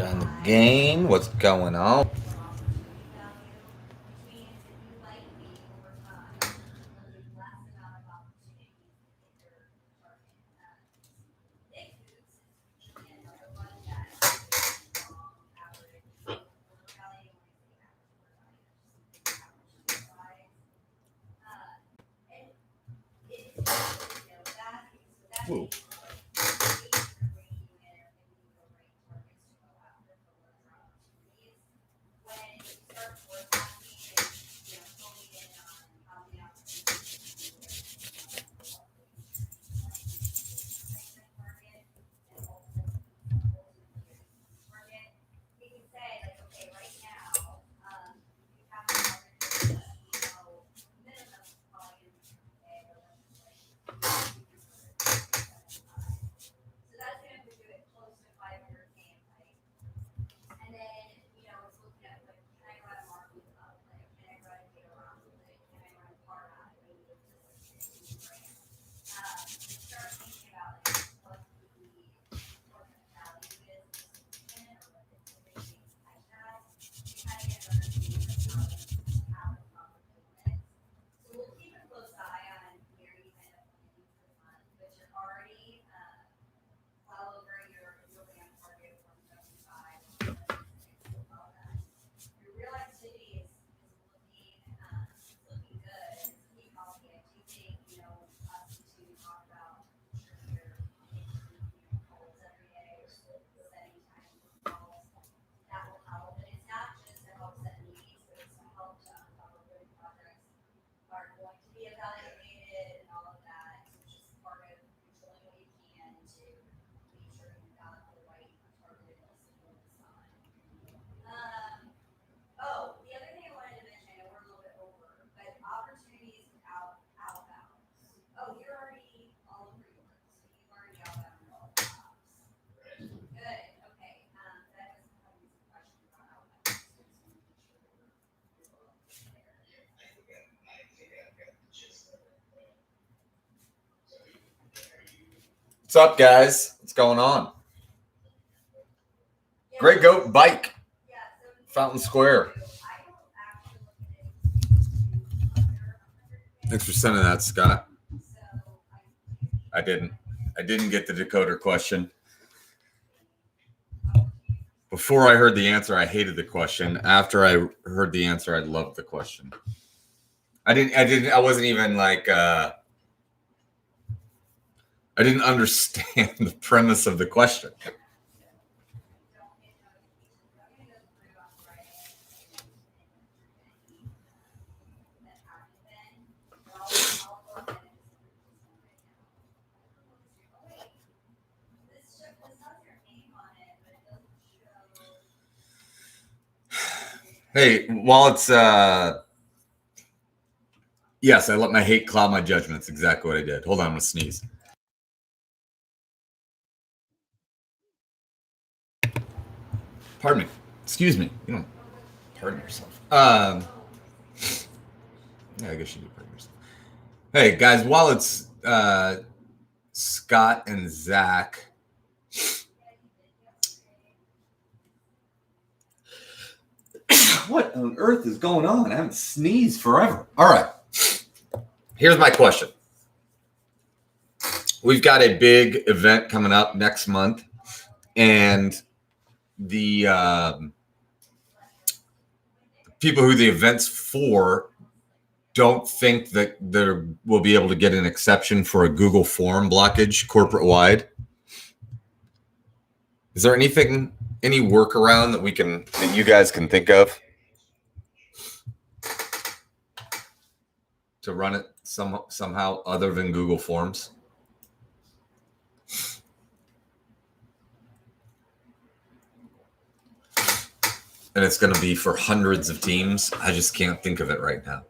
on the game. What's going on? Ooh. What's up, guys? What's going on? Great Goat Bike, Fountain Square. Thanks for sending that, Scott. I didn't get the decoder question. Before I heard the answer, I hated the question. After I heard the answer, I loved the question. I wasn't even like, I didn't understand the premise of the question. Hey, while it's yes, I let my hate cloud my judgment. That's exactly what I did. Hold on, I'm gonna sneeze. Pardon me. Excuse me. You don't pardon yourself. Yeah, I guess you do pardon yourself. Hey guys, while it's Scott and Zach. What on earth is going on? I haven't sneezed forever. All right. Here's my question. We've got a big event coming up next month, and the people who the event's for don't think that there will be able to get an exception for a Google form blockage corporate-wide. Is there any workaround that you guys can think of to run it somehow other than Google Forms? And it's going to be for hundreds of teams. I just can't think of it right now.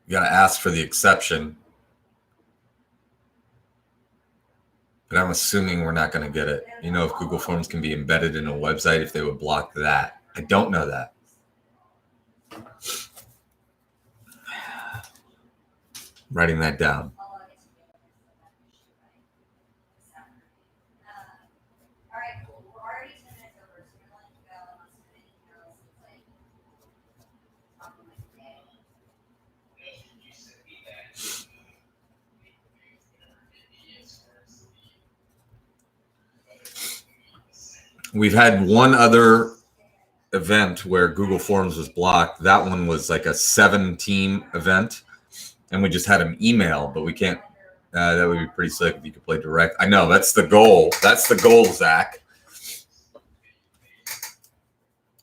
You got to ask for the exception. But I'm assuming we're not going to get it. You know, if Google Forms can be embedded in a website, if they would block that. I don't know that. Writing that down. We've had one other event where Google Forms was blocked. That one was like a 7-team event, and we just had them email, but we can't. That would be pretty sick if you could play direct. I know that's the goal. That's the goal, Zach.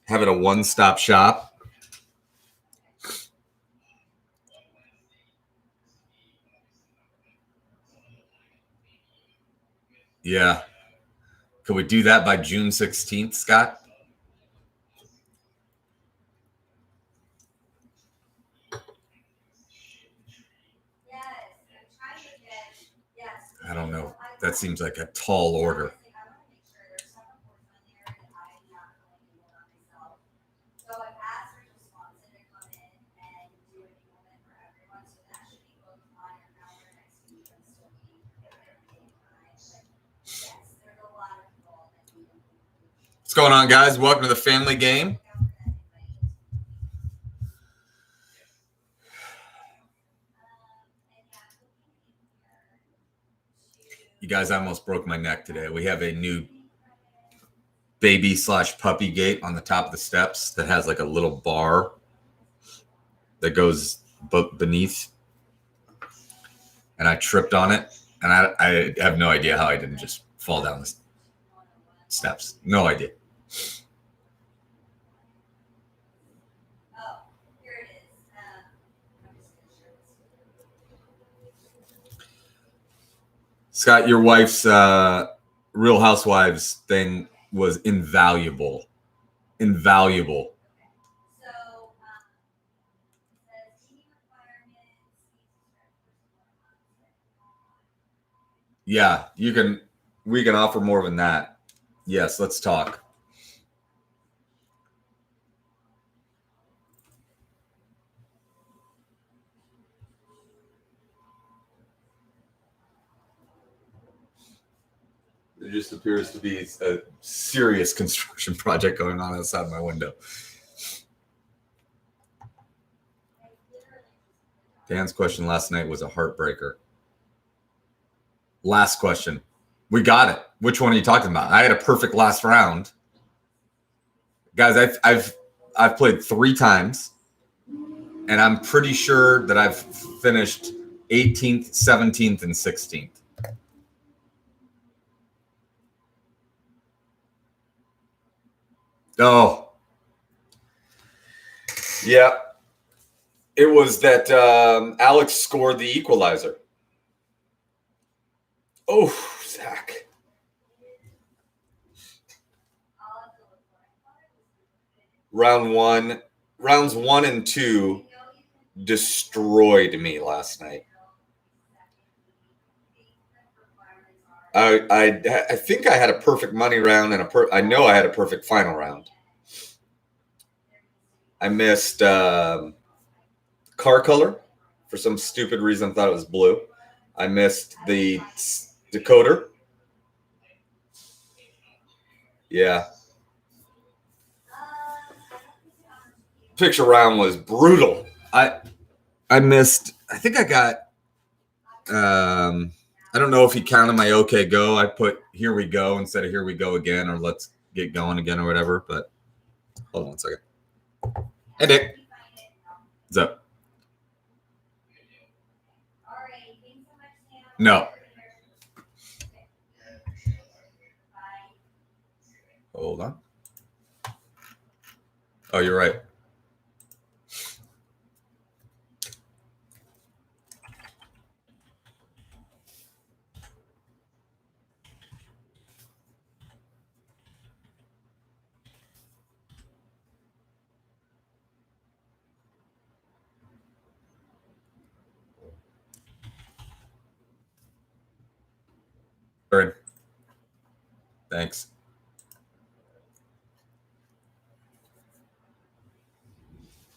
Have it a one-stop shop. Yeah. Could we do that by June 16th, Scott? I don't know. That seems like a tall order. What's going on, guys? Welcome to the family game. You guys, I almost broke my neck today. We have a new baby/puppy gate on the top of the steps that has like a little bar that goes beneath. And I tripped on it. And I have no idea how I didn't just fall down the steps. No idea. Scott, your wife's Real Housewives thing was invaluable. Invaluable. Yeah, we can offer more than that. Yes, let's talk. There just appears to be a serious construction project going on outside my window. Dan's question last night was a heartbreaker. Last question. We got it. Which one are you talking about? I had a perfect last round. Guys, I've played 3 times, and I'm pretty sure that I've finished 18th, 17th, and 16th. Oh. Yeah. It was that Alex scored the equalizer. Oh, Zach. Rounds 1 and 2 destroyed me last night. I think I had a perfect money round and I know I had a perfect final round. I missed car color for some stupid reason. I thought it was blue. I missed the decoder. Yeah. Picture round was brutal. I missed. I think I got. I don't know if he counted my OK Go. I put "Here we go" instead of "Here we go again" or "Let's get going again" or whatever. But hold on 1 second. Hey, Dick. What's up? No. Hold on. Oh, you're right. Thanks.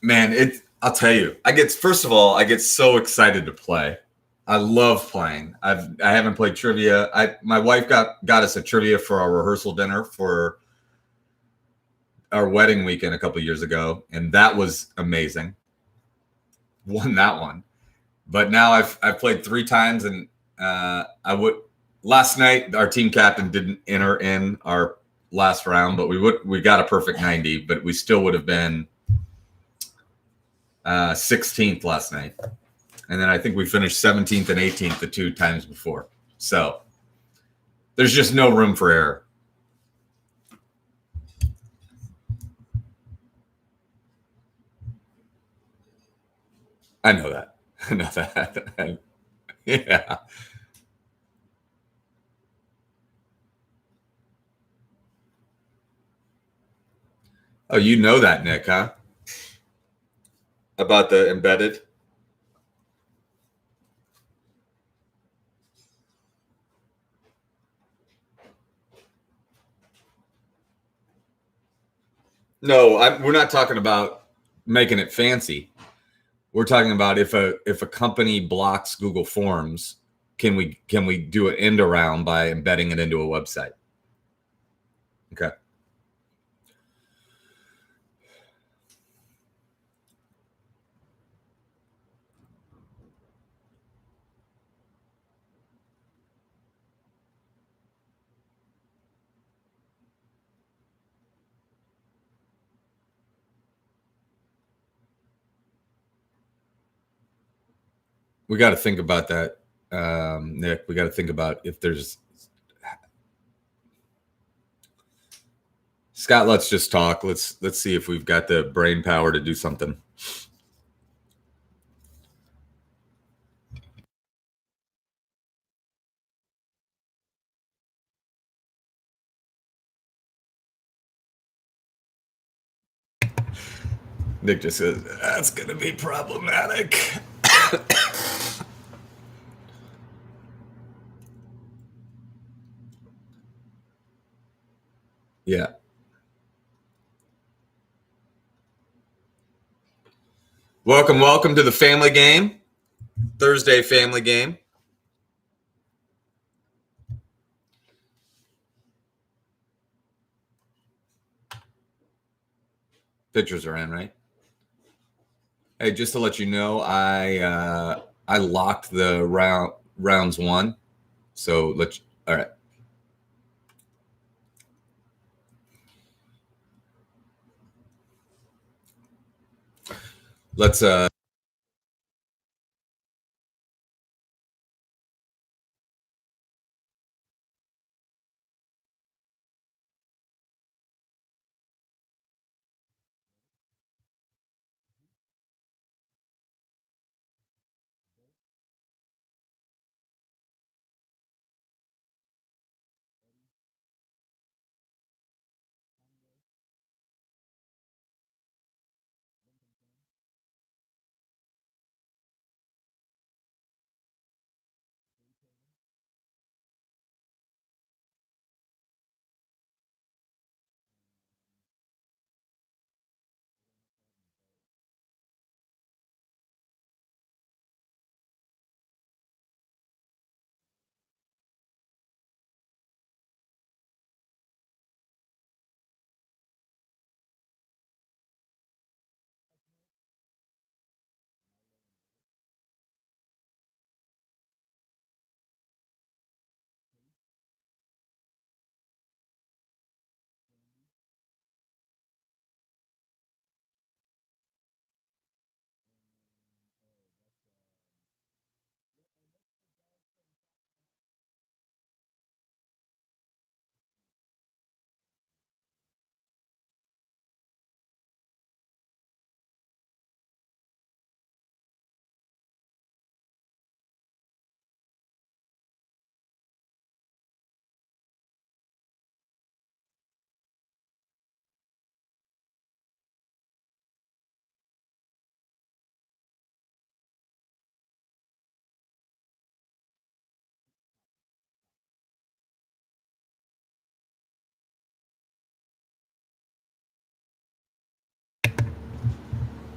Man, I'll tell you, first of all, I get so excited to play. I love playing. I haven't played trivia. My wife got us a trivia for our rehearsal dinner for our wedding weekend a couple years ago, and that was amazing. Won that one, but now I've played 3 times, and I would last night our team captain didn't enter in our last round, but we got a perfect 90, but we still would have been 16th last night. And then I think we finished 17th and 18th the 2 times before. So there's just no room for error. I know that. I know that. Yeah. Oh, you know that, Nick, huh? About the embedded? No, we're not talking about making it fancy. We're talking about if a company blocks Google Forms, can we do an end around by embedding it into a website? Okay. We got to think about that, Nick. We got to think about if there's Scott. Let's just talk. Let's see if we've got the brain power to do something. Nick just says that's going to be problematic. Yeah. Welcome to the family game. Thursday family game. Pictures are in, right? Hey, just to let you know, I locked the rounds 1. So all right. Let's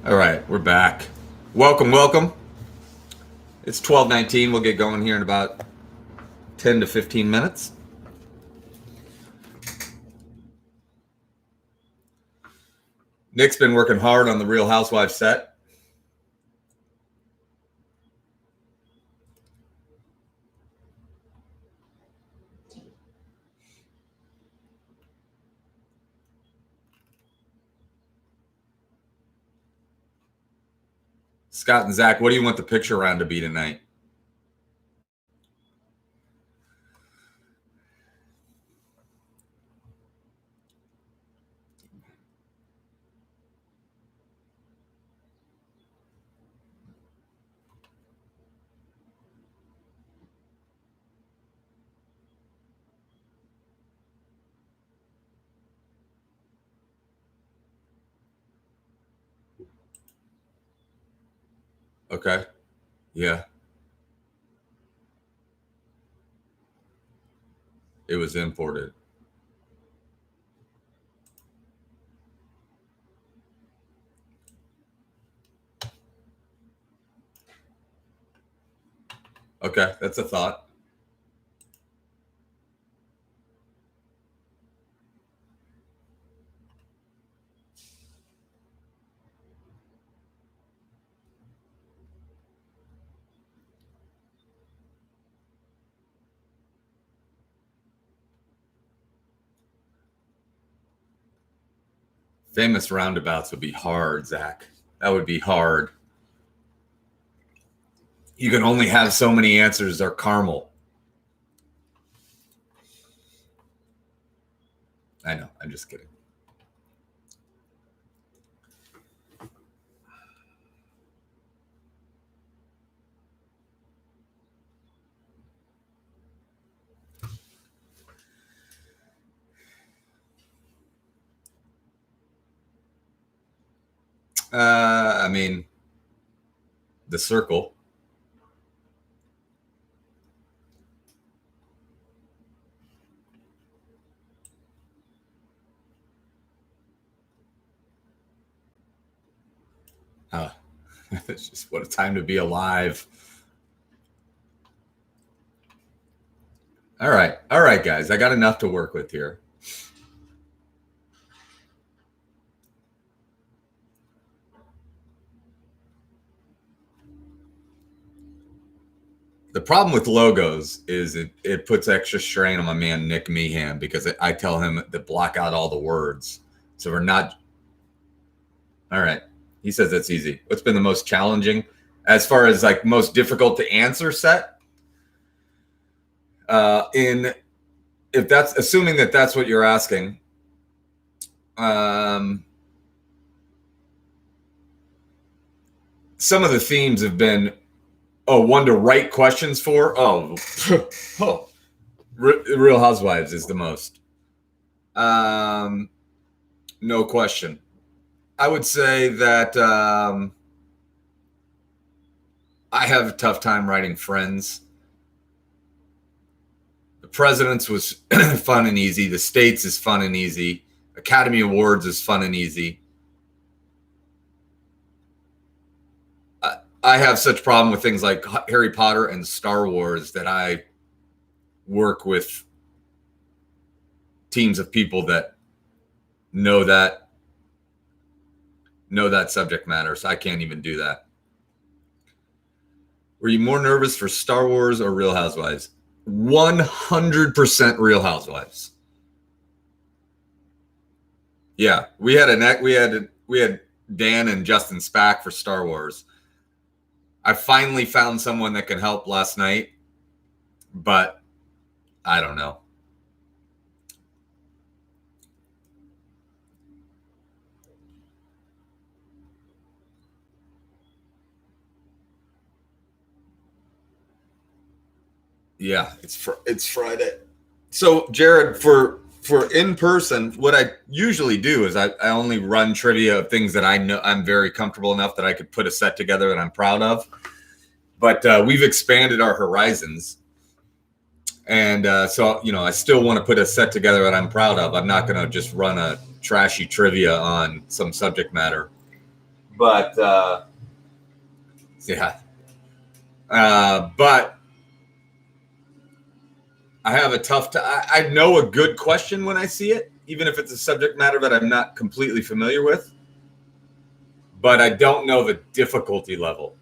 All right, we're back. Welcome. It's 12:19. We'll get going here in about 10 to 15 minutes. Nick's been working hard on the Real Housewives set. Scott and Zach, what do you want the picture round to be tonight? Okay. Yeah. It was imported. Okay, that's a thought. Famous roundabouts would be hard, Zach. That would be hard. You can only have so many answers or caramel. I know. I'm just kidding. I mean, the circle. It's just what a time to be alive. All right, guys. I got enough to work with here. The problem with logos is it puts extra strain on my man Nick Meehan because I tell him to block out all the words. So we're not. All right. He says that's easy. What's been the most challenging as far as like most difficult to answer set? If that's assuming that that's what you're asking. Some of the themes have been one to write questions for. Real Housewives is the most. No question. I would say that I have a tough time writing Friends. The Presidents was fun and easy. The States is fun and easy. Academy Awards is fun and easy. I have such problem with things like Harry Potter and Star Wars that I work with teams of people that know that subject matter. So I can't even do that. Were you more nervous for Star Wars or Real Housewives? 100% Real Housewives. Yeah, we had Dan and Justin Spack for Star Wars. I finally found someone that can help last night, but I don't know. Yeah, it's Friday. So Jared, for in person, what I usually do is I only run trivia of things that I know I'm very comfortable enough that I could put a set together that I'm proud of. But we've expanded our horizons, and so I still want to put a set together that I'm proud of. I'm not going to just run a trashy trivia on some subject matter. But yeah. But I have a tough time. I know a good question when I see it, even if it's a subject matter that I'm not completely familiar with. But I don't know the difficulty level.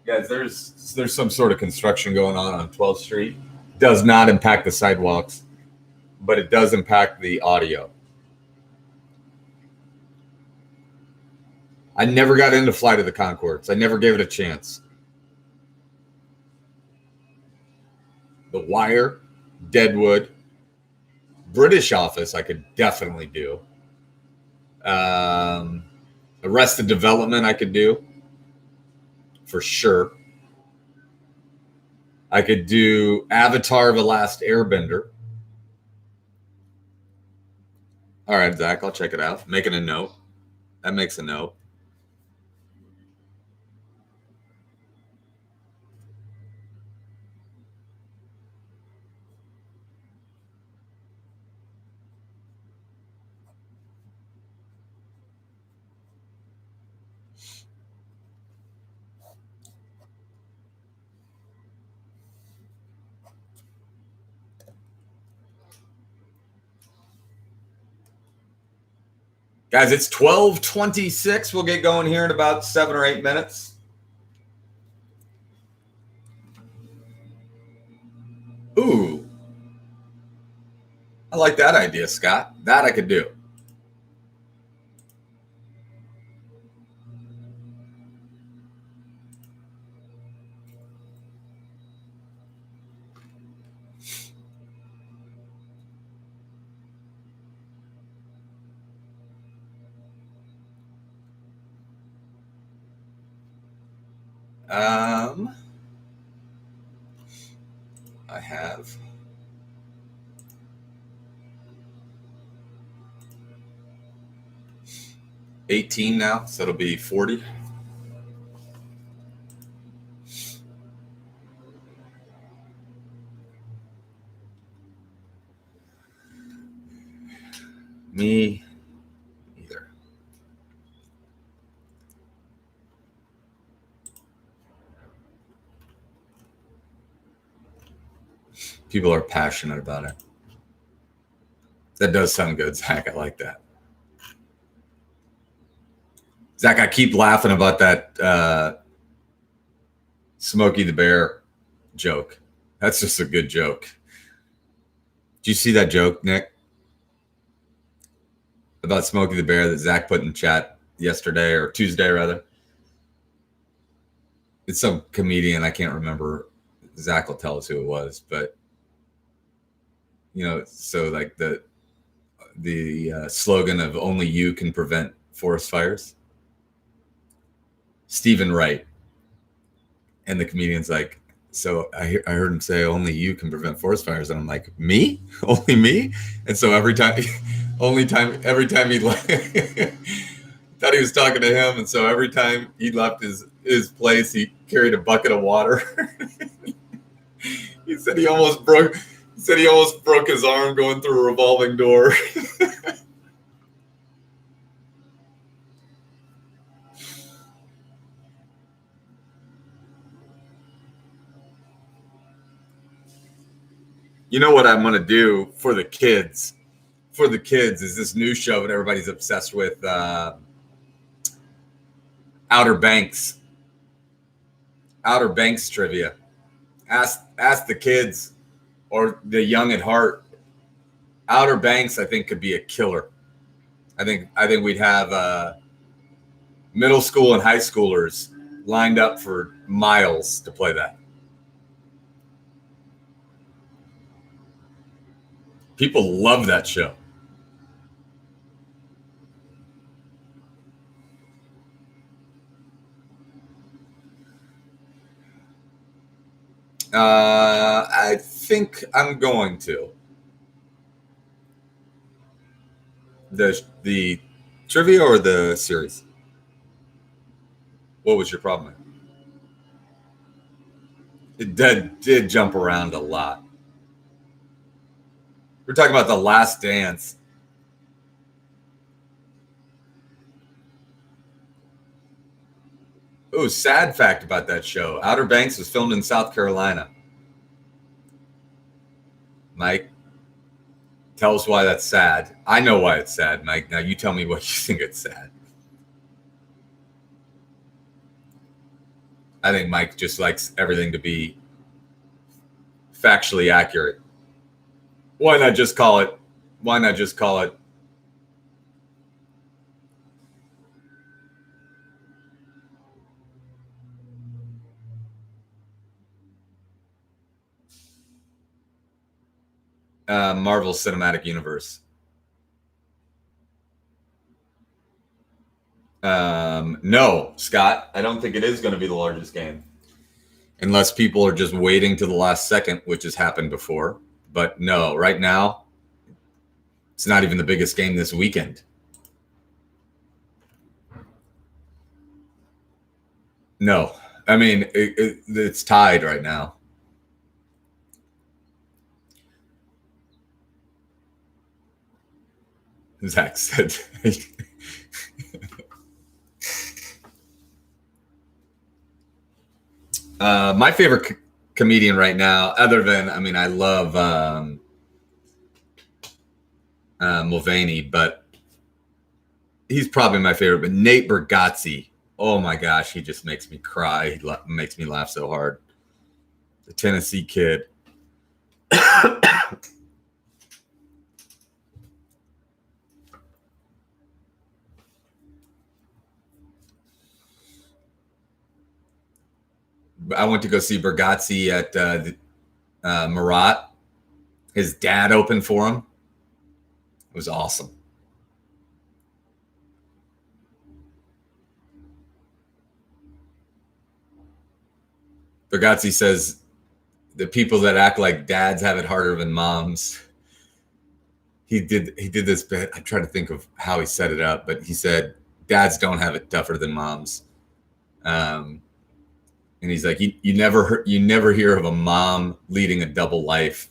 Guys, there's some sort of construction going on 12th Street. Does not impact the sidewalks, but it does impact the audio. I never got into Flight of the Conchords. I never gave it a chance. The Wire, Deadwood, British Office, I could definitely do. Arrested Development, I could do for sure. I could do Avatar: The Last Airbender. All right, Zach, I'll check it out. Making a note. That makes a note. Guys, it's 12:26. We'll get going here in about 7 or 8 minutes. Ooh. I like that idea, Scott. That I could do. I have $18 now, so it'll be $40. Me either. People are passionate about it. That does sound good, Zach. I like that. Zach, I keep laughing about that Smokey the Bear joke. That's just a good joke. Did you see that joke, Nick? About Smokey the Bear that Zach put in chat yesterday or Tuesday, rather? It's some comedian. I can't remember. Zach will tell us who it was, but so like the slogan of "Only you can prevent forest fires." Stephen Wright, and the comedian's like, so I heard him say, "Only you can prevent forest fires," and I'm like, "Me? Only me?" And so every time he thought he was talking to him, and so every time he left his place, he carried a bucket of water. He said he almost broke his arm going through a revolving door. You know what I'm going to do for the kids? For the kids is this new show that everybody's obsessed with, Outer Banks. Outer Banks trivia. Ask the kids or the young at heart. Outer Banks, I think, could be a killer. I think we'd have middle school and high schoolers lined up for miles to play that. People love that show. I think I'm going to. The trivia or the series? What was your problem? It did jump around a lot. We're talking about The Last Dance. Ooh, sad fact about that show. Outer Banks was filmed in South Carolina. Mike, tell us why that's sad. I know why it's sad, Mike. Now you tell me what you think it's sad. I think Mike just likes everything to be factually accurate. Why not just call it? Marvel Cinematic Universe. No, Scott, I don't think it is going to be the largest game. Unless people are just waiting to the last second, which has happened before. But no, right now, it's not even the biggest game this weekend. No, I mean, it's tied right now. Zach said. My favorite comedian right now, other than, I mean, I love Mulvaney, but he's probably my favorite. But Nate Bargatze, oh my gosh, he just makes me cry. He makes me laugh so hard. The Tennessee kid. I went to go see Bargatze at Marat. His dad opened for him. It was awesome. Bargatze says the people that act like dads have it harder than moms. He did this bit. I try to think of how he set it up, but he said dads don't have it tougher than moms. And he's like, you never hear of a mom leading a double life,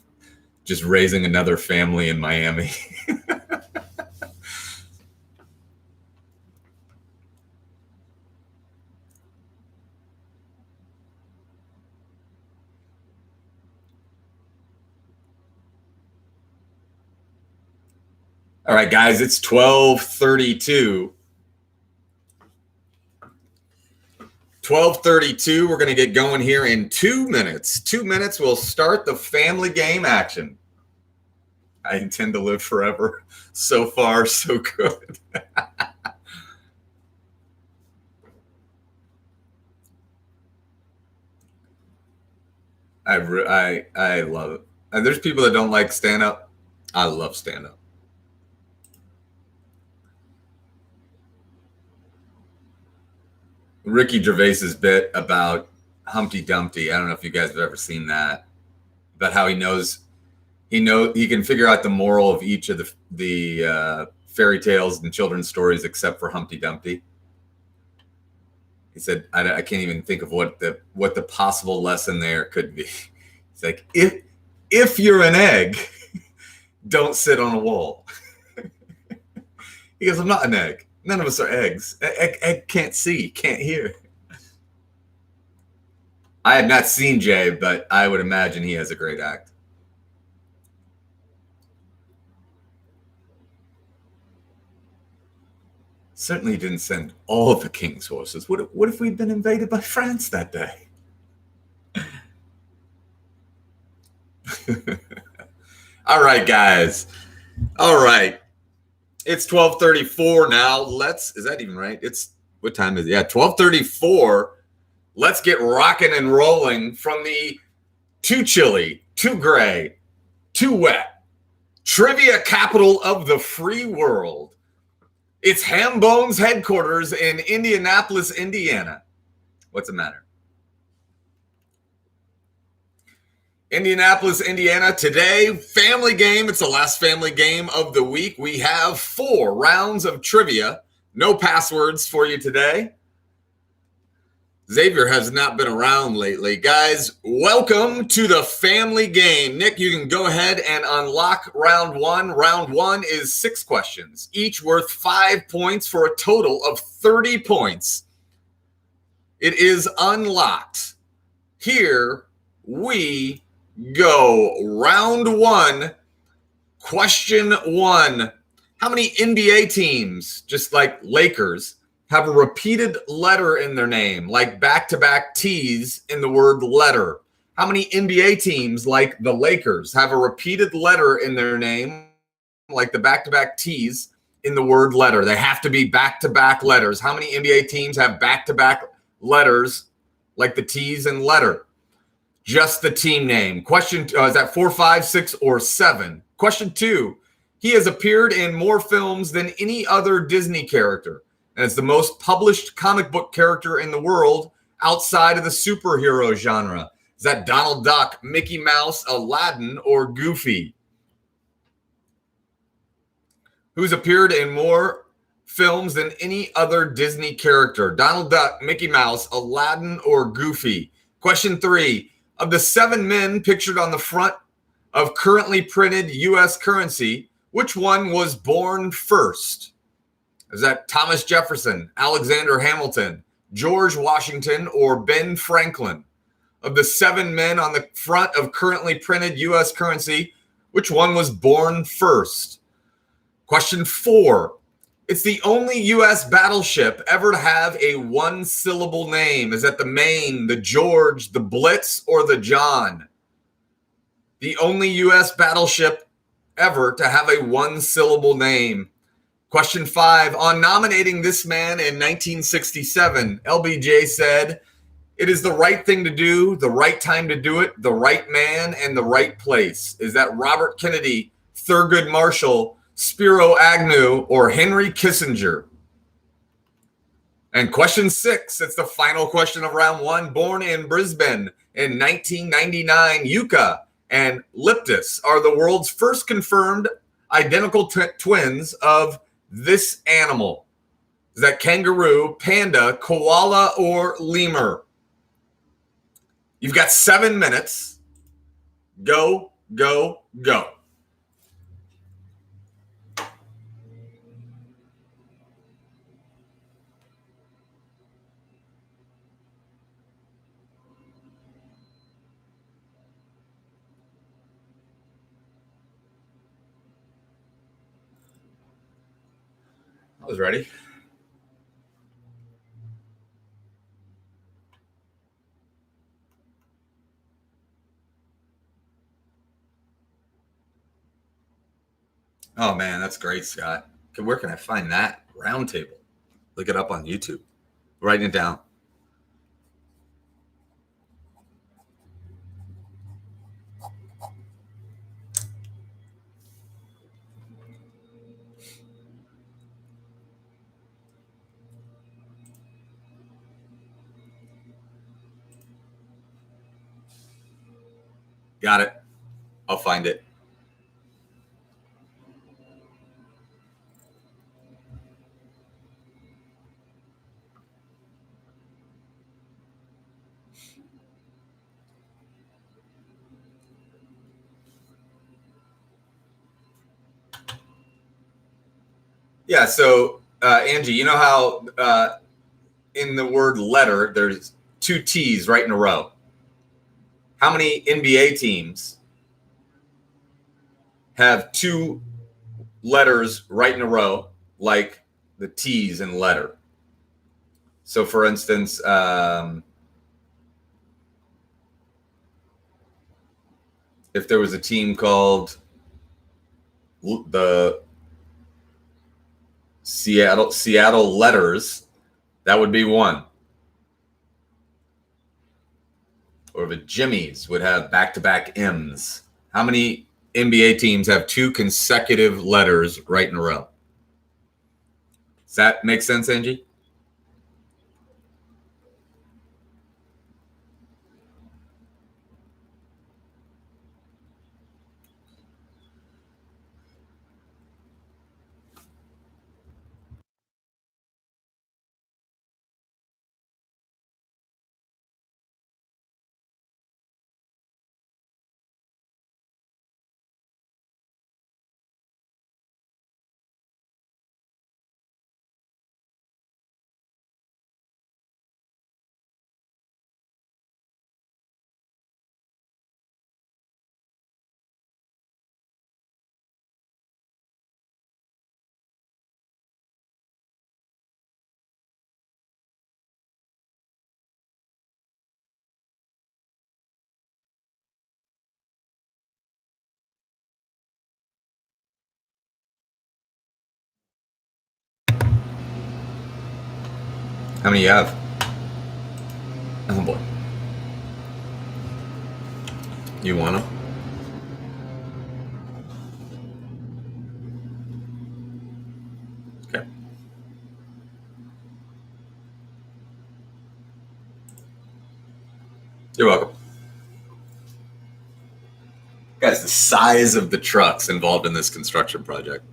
just raising another family in Miami. All right, guys, it's 12:32. 12:32. We're going to get going here in 2 minutes. 2 minutes, we'll start the family game action. I intend to live forever. So far, so good. I love it. And there's people that don't like stand-up. I love stand-up. Ricky Gervais's bit about Humpty Dumpty. I don't know if you guys have ever seen that, but how he can figure out the moral of each of the fairy tales and children's stories except for Humpty Dumpty. He said, I can't even think of what the possible lesson there could be. It's like, if you're an egg, don't sit on a wall. He goes, I'm not an egg. None of us are eggs. Egg can't see, can't hear. I have not seen Jay, but I would imagine he has a great act. Certainly didn't send all of the king's horses. What if we'd been invaded by France that day? All right, guys. All right. It's 12:34 now. Is that even right? What time is it? Yeah, 12:34. Let's get rocking and rolling from the too chilly, too gray, too wet trivia capital of the free world. It's Hambone's headquarters in Indianapolis, Indiana. What's the matter? Indianapolis, Indiana. Today, family game. It's the last family game of the week. We have 4 rounds of trivia. No passwords for you today. Xavier has not been around lately. Guys, welcome to the family game. Nick, you can go ahead and unlock round 1. Round 1 is 6 questions, each worth 5 points for a total of 30 points. It is unlocked. Here we go. Round one. Question one. How many NBA teams, just like Lakers, have a repeated letter in their name, like back-to-back T's in the word letter? How many NBA teams, like the Lakers, have a repeated letter in their name, like the back-to-back T's in the word letter? They have to be back-to-back letters. How many NBA teams have back-to-back letters like the T's in letter? Just the team name. Question is that 4, 5, 6, or 7? Question 2. He has appeared in more films than any other Disney character, and is the most published comic book character in the world outside of the superhero genre. Is that Donald Duck, Mickey Mouse, Aladdin, or Goofy? Who's appeared in more films than any other Disney character? Donald Duck, Mickey Mouse, Aladdin, or Goofy? Question 3. Of the 7 men pictured on the front of currently printed U.S. currency, which one was born first? Is that Thomas Jefferson, Alexander Hamilton, George Washington, or Ben Franklin? Of the 7 men on the front of currently printed U.S. currency, which one was born first? Question 4. It's the only U.S. battleship ever to have a one-syllable name. Is that the Maine, the George, the Blitz, or the John? The only U.S. battleship ever to have a one-syllable name. Question 5. On nominating this man in 1967, LBJ said, "It is the right thing to do, the right time to do it, the right man, and the right place." Is that Robert Kennedy, Thurgood Marshall, Spiro Agnew, or Henry Kissinger? And question 6, it's the final question of round one. Born in Brisbane in 1999, Yuka and Liptus are the world's first confirmed identical twins of this animal. Is that kangaroo, panda, koala, or lemur? You've got 7 minutes. Go, go, go. I was ready. Oh, man, that's great, Scott. Where can I find that roundtable? Look it up on YouTube. Writing it down. Got it. I'll find it. Yeah. So, Angie, you know how in the word letter, there's 2 T's right in a row. How many NBA teams have 2 letters right in a row, like the T's in letter? So, for instance, if there was a team called the Seattle Letters, that would be 1. Or the Jimmies would have back-to-back M's. How many NBA teams have 2 consecutive letters right in a row? Does that make sense, Angie? How many you have? Oh boy. You want them? Okay. You're welcome. Guys, the size of the trucks involved in this construction project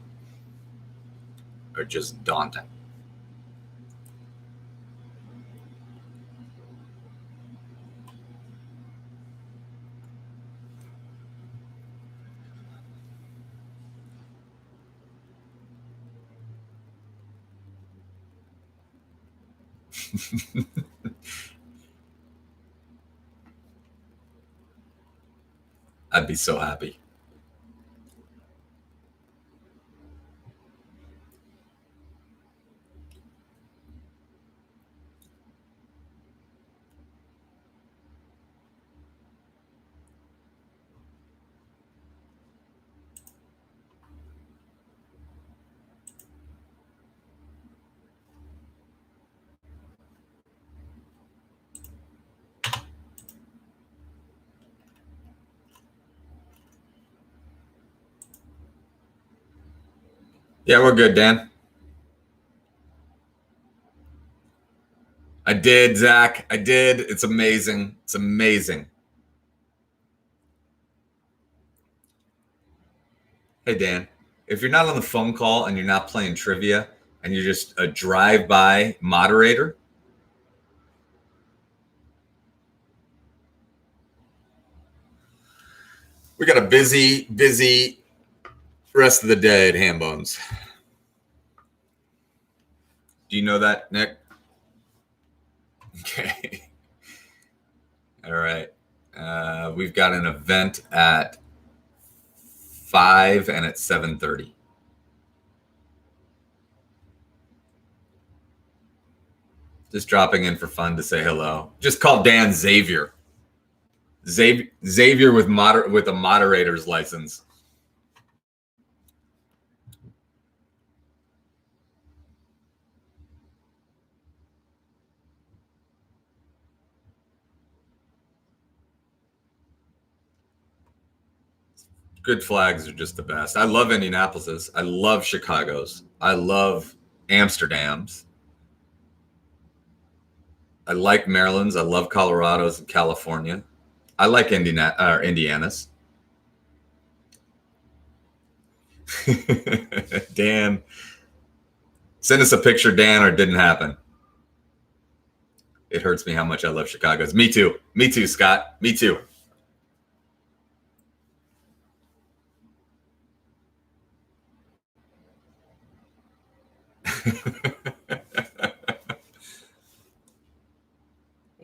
are just daunting. I'd be so happy. Yeah, we're good, Dan. I did, Zach. I did. It's amazing. It's amazing. Hey, Dan, if you're not on the phone call and you're not playing trivia and you're just a drive-by moderator, we got a busy rest of the day at Hambones. Do you know that, Nick? Okay. All right. We've got an event at 5 and at 7:30. Just dropping in for fun to say hello. Just call Dan Xavier. Xavier with a moderator's license. Good flags are just the best. I love Indianapolis's. I love Chicago's. I love Amsterdam's. I like Maryland's. I love Colorado's and California. I like Indiana's. Dan, send us a picture, Dan, or it didn't happen. It hurts me how much I love Chicago's. Me too. Me too, Scott. Me too.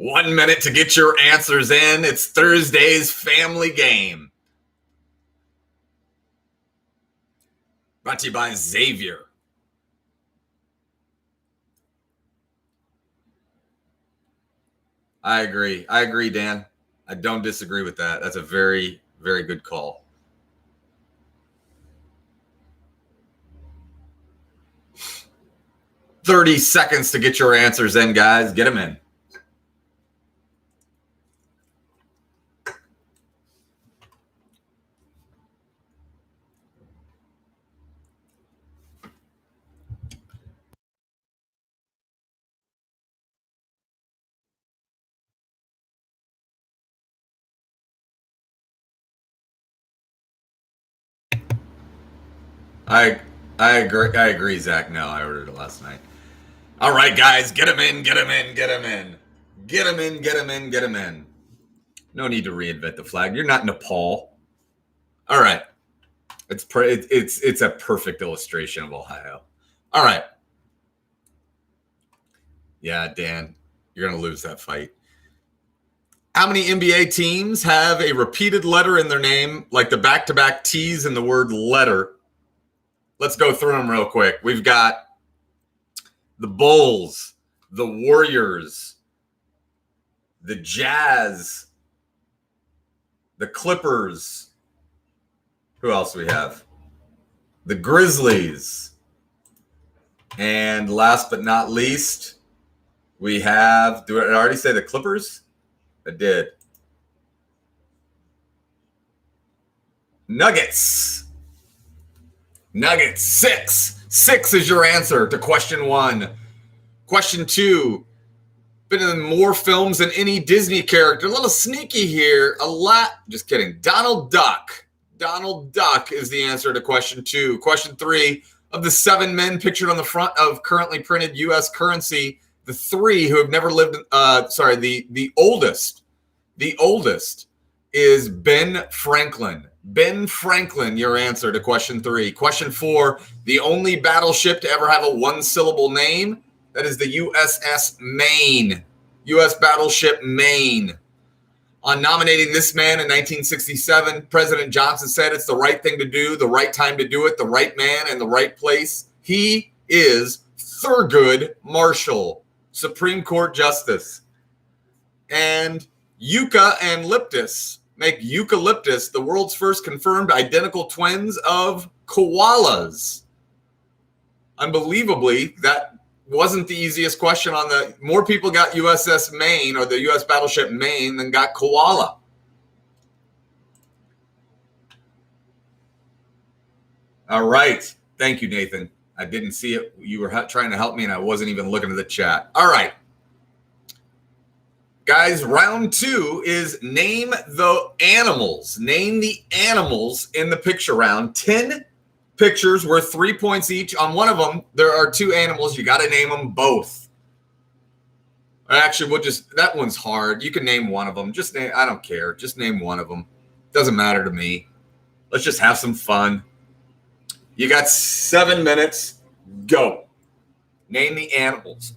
One minute to get your answers in. It's Thursday's family game. Brought to you by Xavier. I agree. I agree, Dan. I don't disagree with that. That's a very, very good call. "30 seconds to get your answers in, guys. Get them in." I agree. I agree, Zach. No, I ordered it last night. All right, guys, get them in. Get them in. Get them in. Get them in. Get them in. Get them in. No need to reinvent the flag. You're not Nepal. All right. It's a perfect illustration of Ohio. All right. Yeah, Dan, you're going to lose that fight. How many NBA teams have a repeated letter in their name, like the back-to-back T's in the word letter? Let's go through them real quick. We've got the Bulls, the Warriors, the Jazz, the Clippers. Who else do we have? The Grizzlies. And last but not least, We have, did I already say the Clippers? I did. Nuggets. Nuggets, 6. 6 is your answer to question 1. Question 2. Been in more films than any Disney character. A little sneaky here. A lot. Just kidding. Donald Duck. Donald Duck is the answer to question 2. Question 3. Of the 7 men pictured on the front of currently printed U.S. currency, the 3 who have never lived, the oldest is Ben Franklin. Ben Franklin, your answer to question 3. Question 4, the only battleship to ever have a 1-syllable name, that is the USS Maine. U.S. battleship Maine. On nominating this man in 1967, President Johnson said it's the right thing to do, the right time to do it, the right man in the right place. He is Thurgood Marshall, Supreme Court Justice. And eucalyptus make eucalyptus the world's first confirmed identical twins of koalas. Unbelievably, that wasn't the easiest question on the. More people got USS Maine or the U.S. battleship Maine than got koala. All right. Thank you, Nathan. I didn't see it. You were trying to help me, and I wasn't even looking at the chat. All right. Guys, round 2 is name the animals. Name the animals in the picture round. 10 pictures worth 3 points each. On one of them, there are 2 animals. You got to name them both. Actually, that one's hard. You can name one of them. I don't care. Just name one of them. Doesn't matter to me. Let's just have some fun. You got 7 minutes. Go. Name the animals.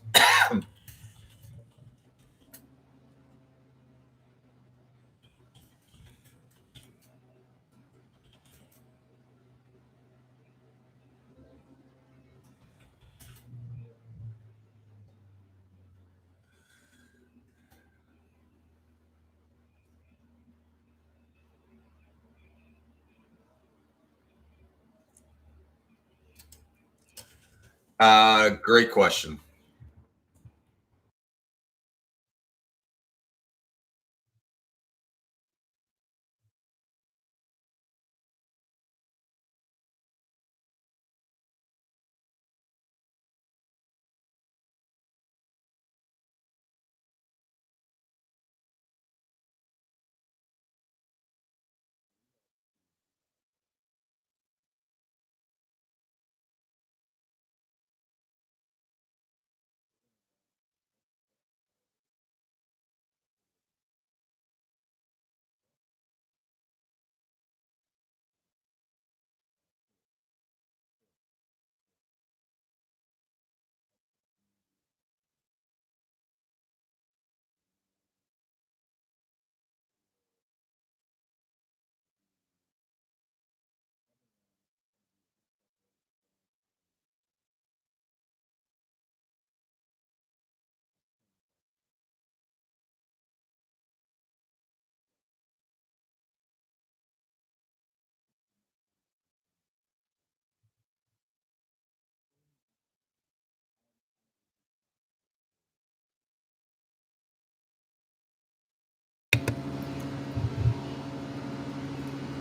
Great question.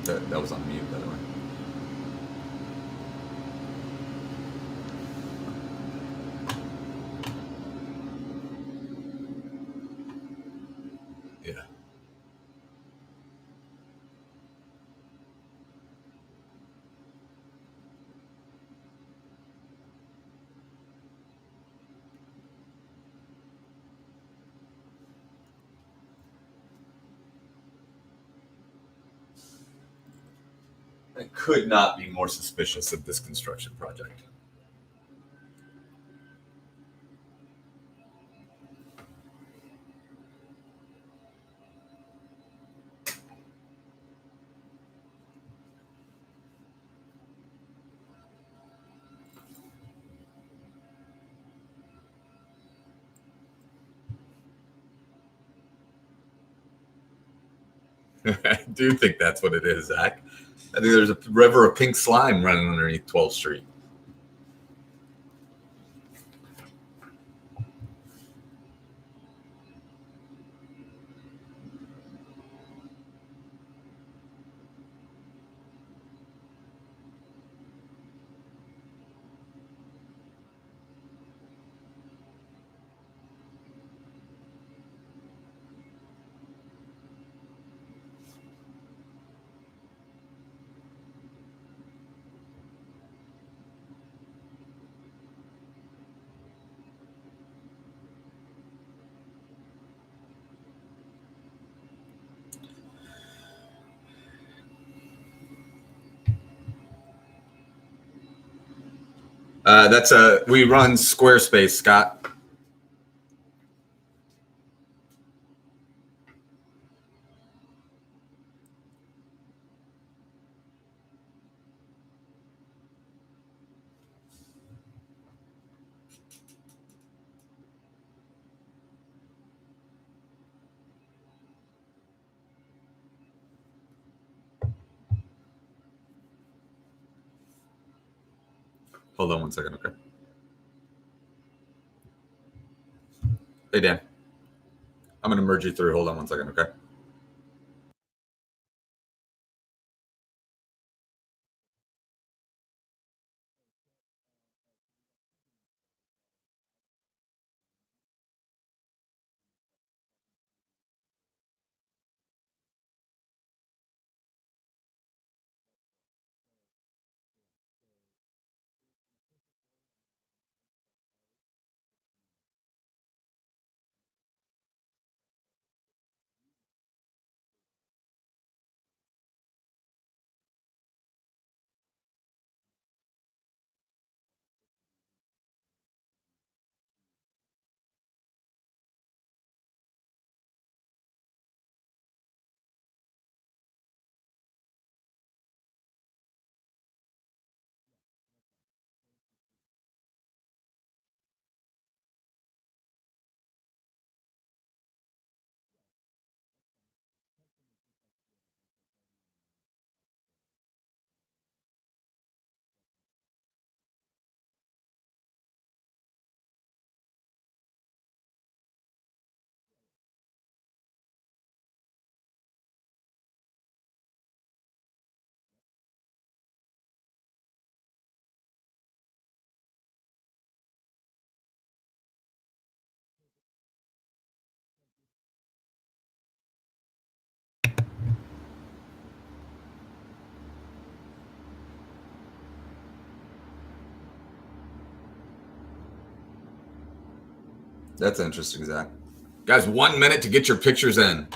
That was on mute, by the way. Yeah. I could not be more suspicious of this construction project. I do think that's what it is, Zach. I think there's a river of pink slime running underneath 12th Street. We run Squarespace, Scott. Hold on one second, okay? Hey, Dan. I'm going to merge you through. Hold on one second, okay? That's interesting, Zach. Guys, 1 minute to get your pictures in.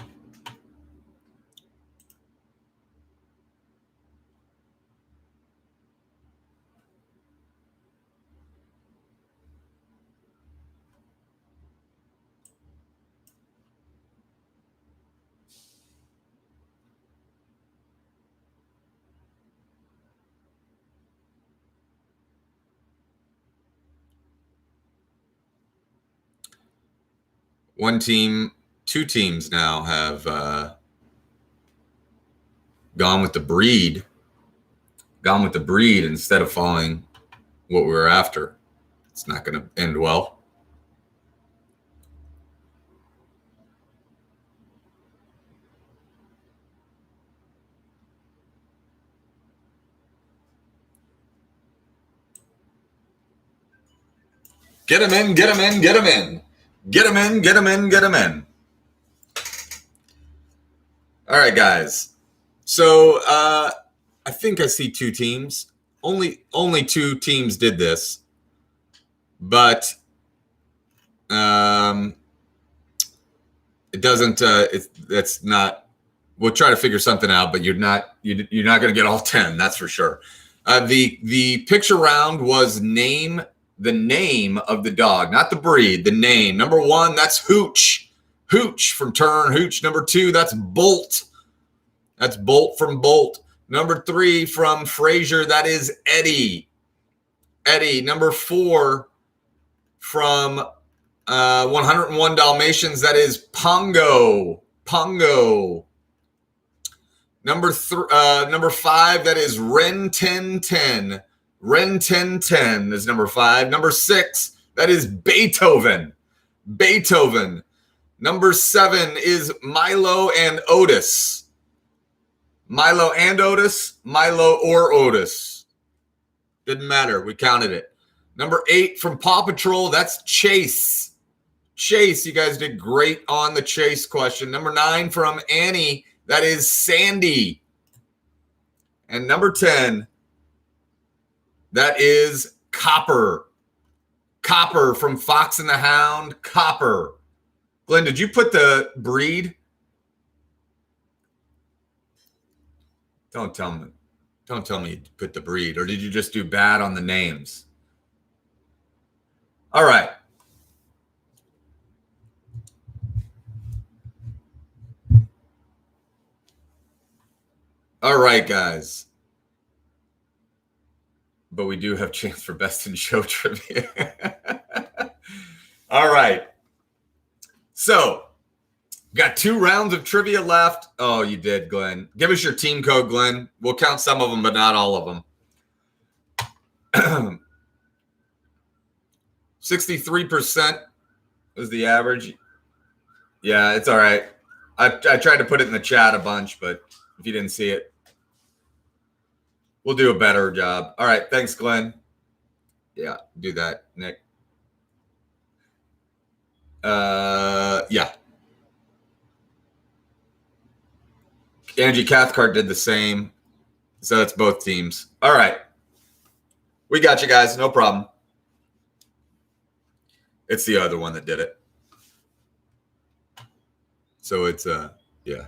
One team, two teams now have gone with the breed instead of following what we were after. It's not going to end well. Get him in, get him in, get him in. Get him in, get him in, get him in. All right, guys. So I think I see two teams. Only two teams did this, but it doesn't. That's not. We'll try to figure something out, but you're not going to get all 10. That's for sure. The picture round was the name of the dog, not the breed. The name. Number 1, that's Hooch. Hooch from Turn. Hooch. Number 2, that's Bolt. That's Bolt from Bolt. Number 3 from Frazier, that is Eddie. Eddie. Number 4 from 101 Dalmatians, that is Pongo. Pongo. Number 5, that is Ren 1010. Ren 1010 is number 5. Number 6, that is Beethoven. Beethoven. Number 7 is Milo and Otis. Milo and Otis, Milo or Otis. Didn't matter. We counted it. Number 8 from Paw Patrol, that's Chase. Chase, you guys did great on the Chase question. Number 9 from Annie, that is Sandy. And number 10, that is Copper. Copper from Fox and the Hound, Copper. Glenn, did you put the breed? Don't tell me you put the breed, or did you just do bad on the names? All right. All right, guys. But we do have chance for best in show trivia. All right. So, got 2 rounds of trivia left. Oh, you did, Glenn. Give us your team code, Glenn. We'll count some of them, but not all of them. 63% was the average. Yeah, it's all right. I tried to put it in the chat a bunch, but if you didn't see it, we'll do a better job. All right. Thanks, Glenn. Yeah, do that, Nick. Yeah. Angie Cathcart did the same. So it's both teams. All right. We got you guys. No problem. It's the other one that did it. So it's, yeah.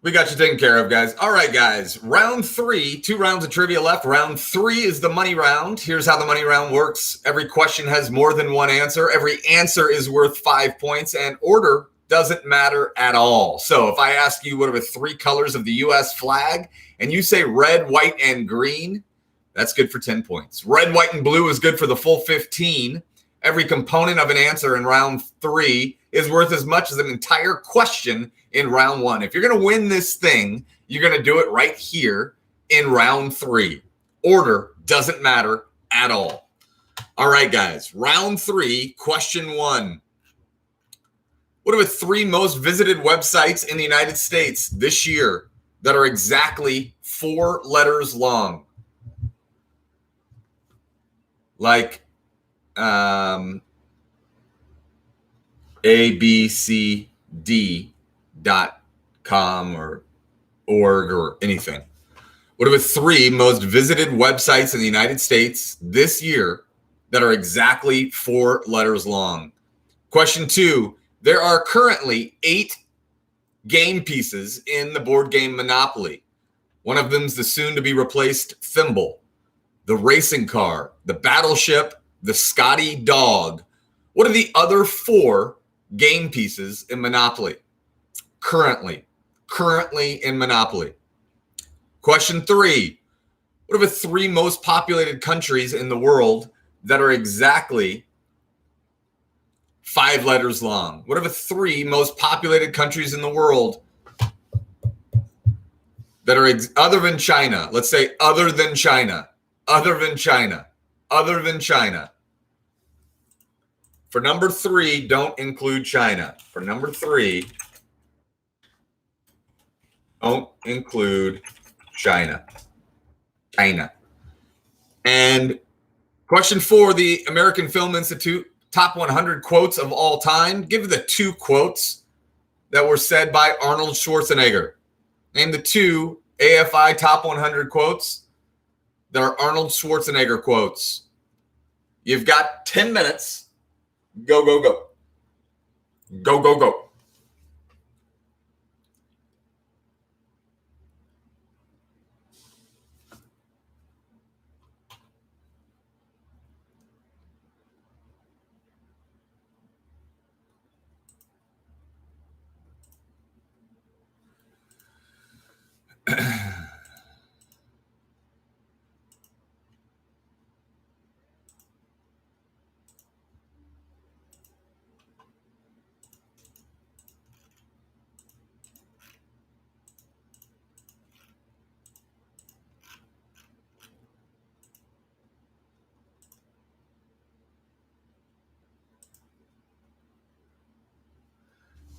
We got you taken care of, guys. All right, guys. Round 3, 2 rounds of trivia left. Round 3 is the money round. Here's how the money round works. Every question has more than one answer. Every answer is worth 5 points, and order doesn't matter at all. So if I ask you what are the 3 colors of the U.S. flag, and you say red, white, and green, that's good for 10 points. Red, white, and blue is good for the full 15. Every component of an answer in round 3 is worth as much as an entire question in round 1. If you're going to win this thing, you're going to do it right here in round 3. Order doesn't matter at all. All right, guys. Round 3, question 1. What are the 3 most visited websites in the United States this year that are exactly 4 letters long? Like abcd.com or org or anything. What are the 3 most visited websites in the United States this year that are exactly 4 letters long? Question 2, there are currently 8 game pieces in the board game Monopoly. One of them is the soon-to-be replaced thimble, the racing car, the battleship, the Scotty dog. What are the other 4 game pieces in Monopoly? Currently in Monopoly. Question 3. What are the 3 most populated countries in the world that are exactly 5 letters long? What are the 3 most populated countries in the world that are other than China? Let's say other than China. Other than China. Other than China. For number 3, don't include China. For number 3, don't include China. China. And question 4, the American Film Institute top 100 quotes of all time. Give the 2 quotes that were said by Arnold Schwarzenegger. Name the 2 AFI top 100 quotes that are Arnold Schwarzenegger quotes. You've got 10 minutes. Go, go, go. Go, go, go.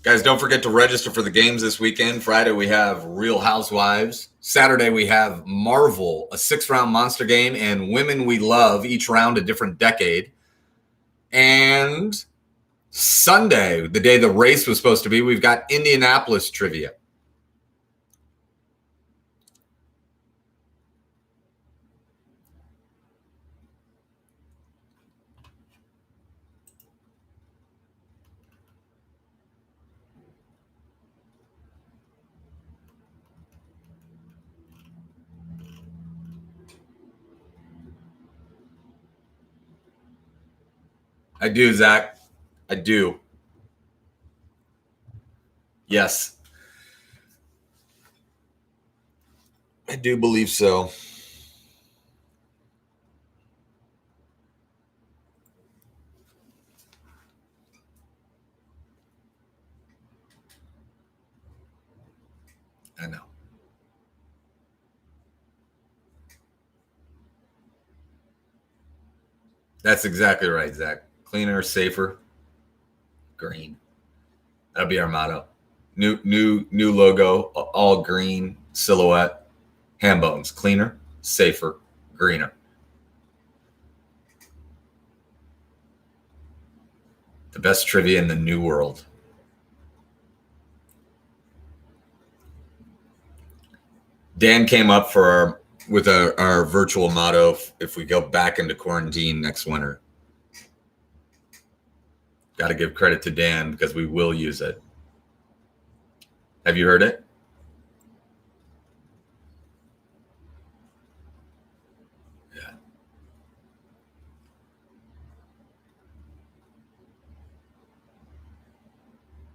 Guys, don't forget to register for the games this weekend. Friday, we have Real Housewives. Saturday, we have Marvel, a 6-round monster game, and Women We Love, each round a different decade. And Sunday, the day the race was supposed to be, we've got Indianapolis trivia. I do, Zach. I do. Yes. I do believe so. I know. That's exactly right, Zach. Cleaner, safer, green. That'll be our motto. New logo, all green silhouette. Ham bones, cleaner, safer, greener. The best trivia in the new world. Dan came up for our virtual motto if we go back into quarantine next winter. Got to give credit to Dan because we will use it. Have you heard it? Yeah.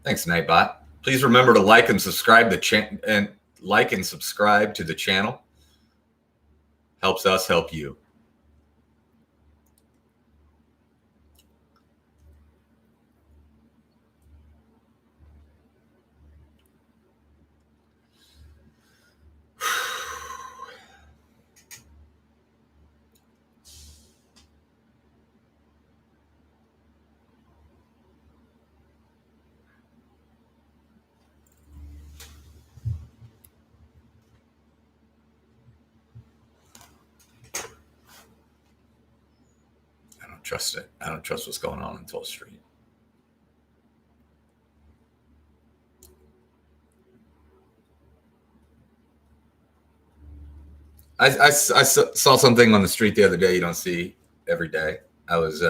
Thanks, Nightbot. Please remember to like and subscribe to the channel. Helps us help you. I don't trust it. I don't trust what's going on 12th Street. I saw something on the street the other day you don't see every day. I was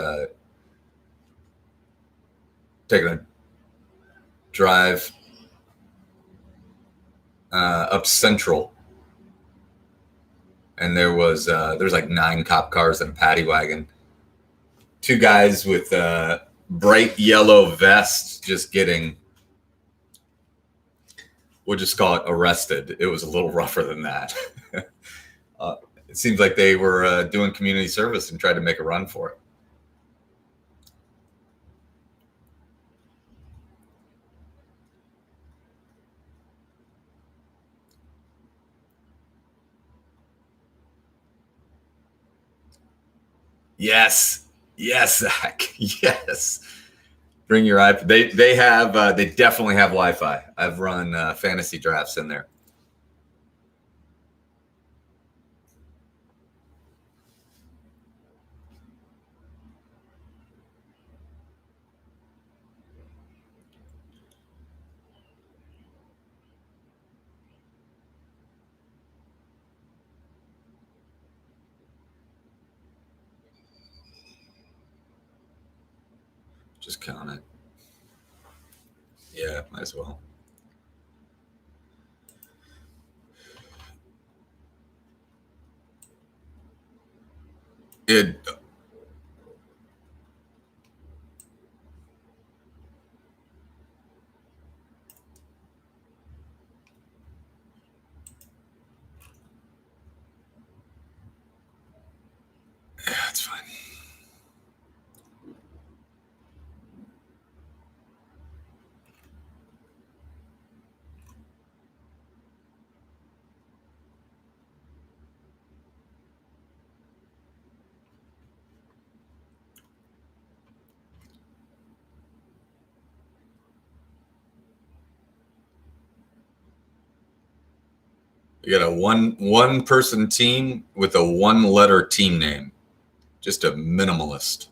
taking a drive up Central, and there's like 9 cop cars and a paddy wagon. 2 guys with bright yellow vests just getting, we'll just call it arrested. It was a little rougher than that. It seems like they were doing community service and tried to make a run for it. Yes, Zach. Yes. Bring your iPad. They definitely have Wi-Fi. I've run fantasy drafts in there. Just count it. Yeah, might as well. It. Yeah, it's fine. We got a one person team with a 1-letter team name. Just a minimalist.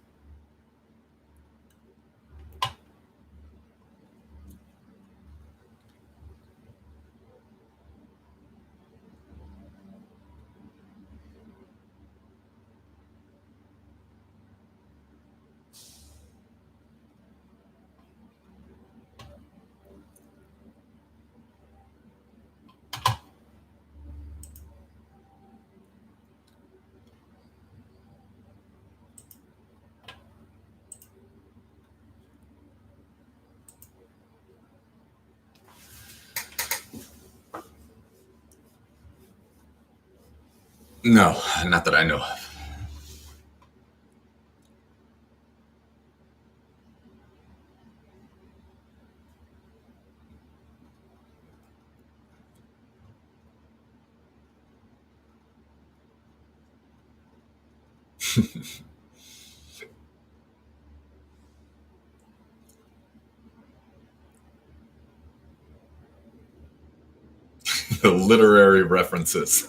No, not that I know of. The literary references.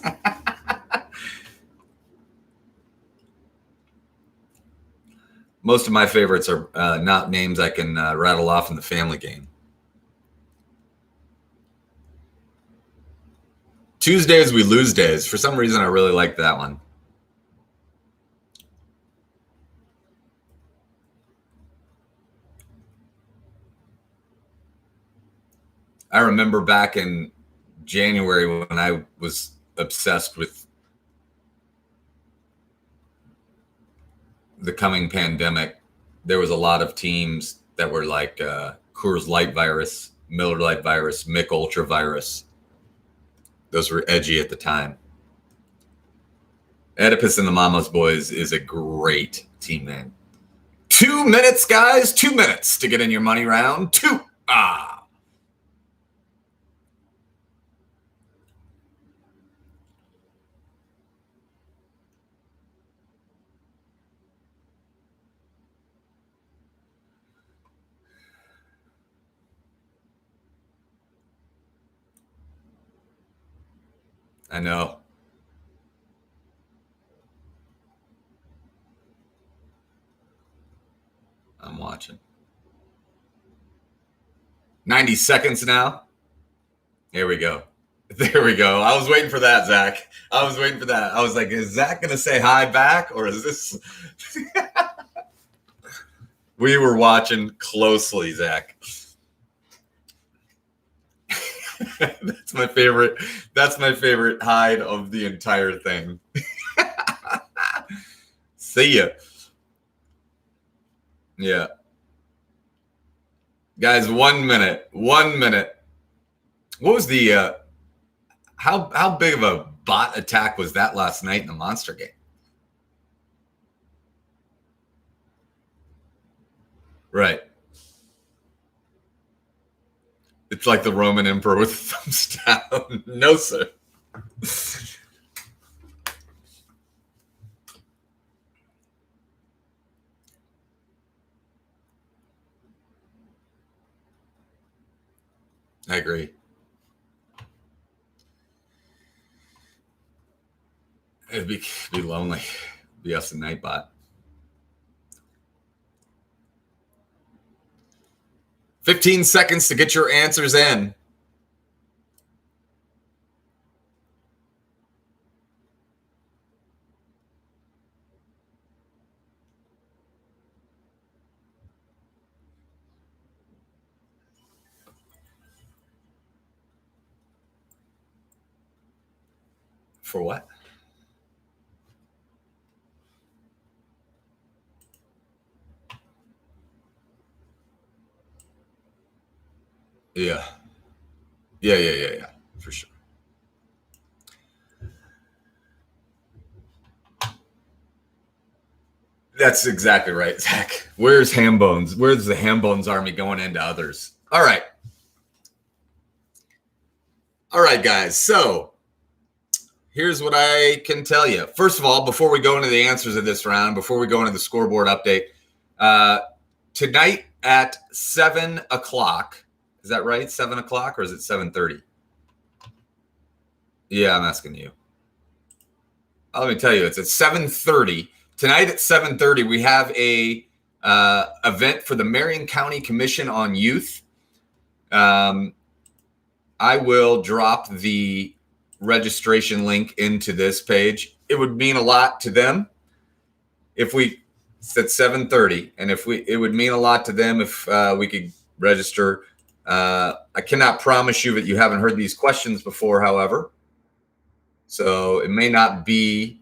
Most of my favorites are not names I can rattle off in the Family Game. Tuesdays we lose days. For some reason, I really like that one. I remember back in January when I was obsessed with the coming pandemic. There was a lot of teams that were like Coors Light virus, Miller Lite virus, Mick Ultra virus. Those were edgy at the time. Oedipus and the Mama's Boys is a great team name. 2 minutes, guys. 2 minutes to get in your money round. 2. I know. I'm watching. 90 seconds now. Here we go. There we go. I was waiting for that, Zach. I was waiting for that. I was like, is Zach going to say hi back or is this? We were watching closely, Zach. That's my favorite. That's my favorite hide of the entire thing. See ya. Yeah. Guys, 1 minute. 1 minute. What was the how big of a bot attack was that last night in the Monster game? Right. It's like the Roman emperor with thumbs down. No, sir. I agree. It'd be lonely. Be us and Nightbot. 15 seconds to get your answers in. For what? Yeah. Yeah. For sure. That's exactly right, Zach. Where's Hambones? Where's the Hambones army going into others? All right. All right, guys. So here's what I can tell you. First of all, before we go into the answers of this round, before we go into the scoreboard update, tonight at 7 o'clock, is that right? 7 o'clock or is it 7:30? Yeah, I'm asking you. Let me tell you, it's at 7:30. Tonight at 7:30, we have a event for the Marion County Commission on Youth. I will drop the registration link into this page. It would mean a lot to them if we said 7:30, and it would mean a lot to them if we could register. I cannot promise you that you haven't heard these questions before, however, so it may not be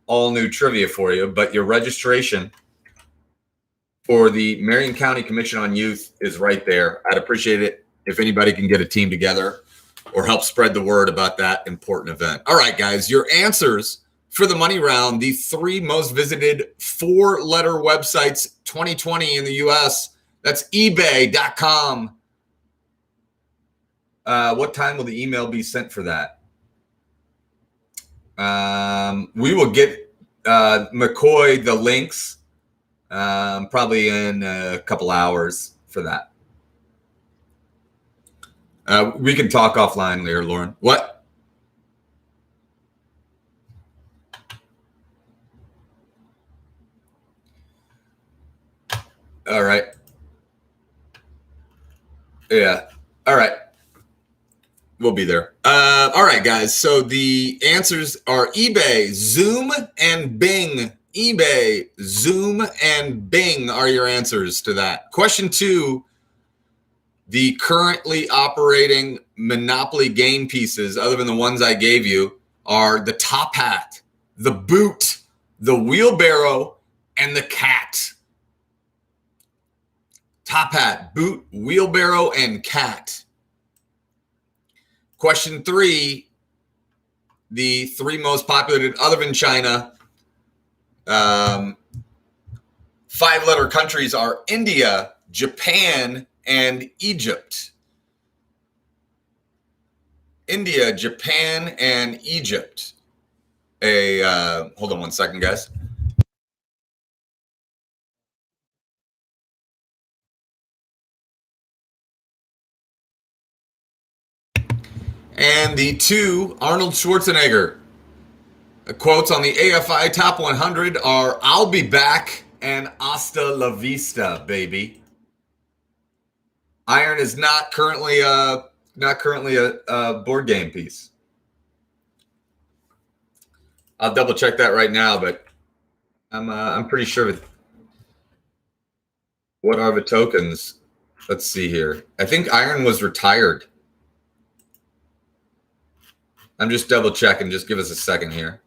all new trivia for you, but your registration for the Marion County Commission on Youth is right there. I'd appreciate it if anybody can get a team together or help spread the word about that important event. All right, guys, your answers for the money round, the 3 most visited 4-letter websites 2020 in the US. That's ebay.com. What time will the email be sent for that? We will get McCoy the links probably in a couple hours for that. We can talk offline later, Lauren. What? All right. Yeah. All right. We'll be there. All right, guys. So the answers are eBay, Zoom, and Bing. eBay, Zoom, and Bing are your answers to that. Question 2, the currently operating Monopoly game pieces, other than the ones I gave you, are the top hat, the boot, the wheelbarrow, and the cat. Top hat, boot, wheelbarrow, and cat. Question 3, the 3 most populated other than China 5-letter countries are India, Japan, and Egypt. India, Japan, and Egypt. Hold on one second, guys. And the 2, Arnold Schwarzenegger. Quotes on the AFI Top 100 are "I'll be back" and "Hasta la vista, baby." Iron is not currently a board game piece. I'll double check that right now, but I'm pretty sure of it. What are the tokens? Let's see here. I think Iron was retired. I'm just double checking. Just give us a second here.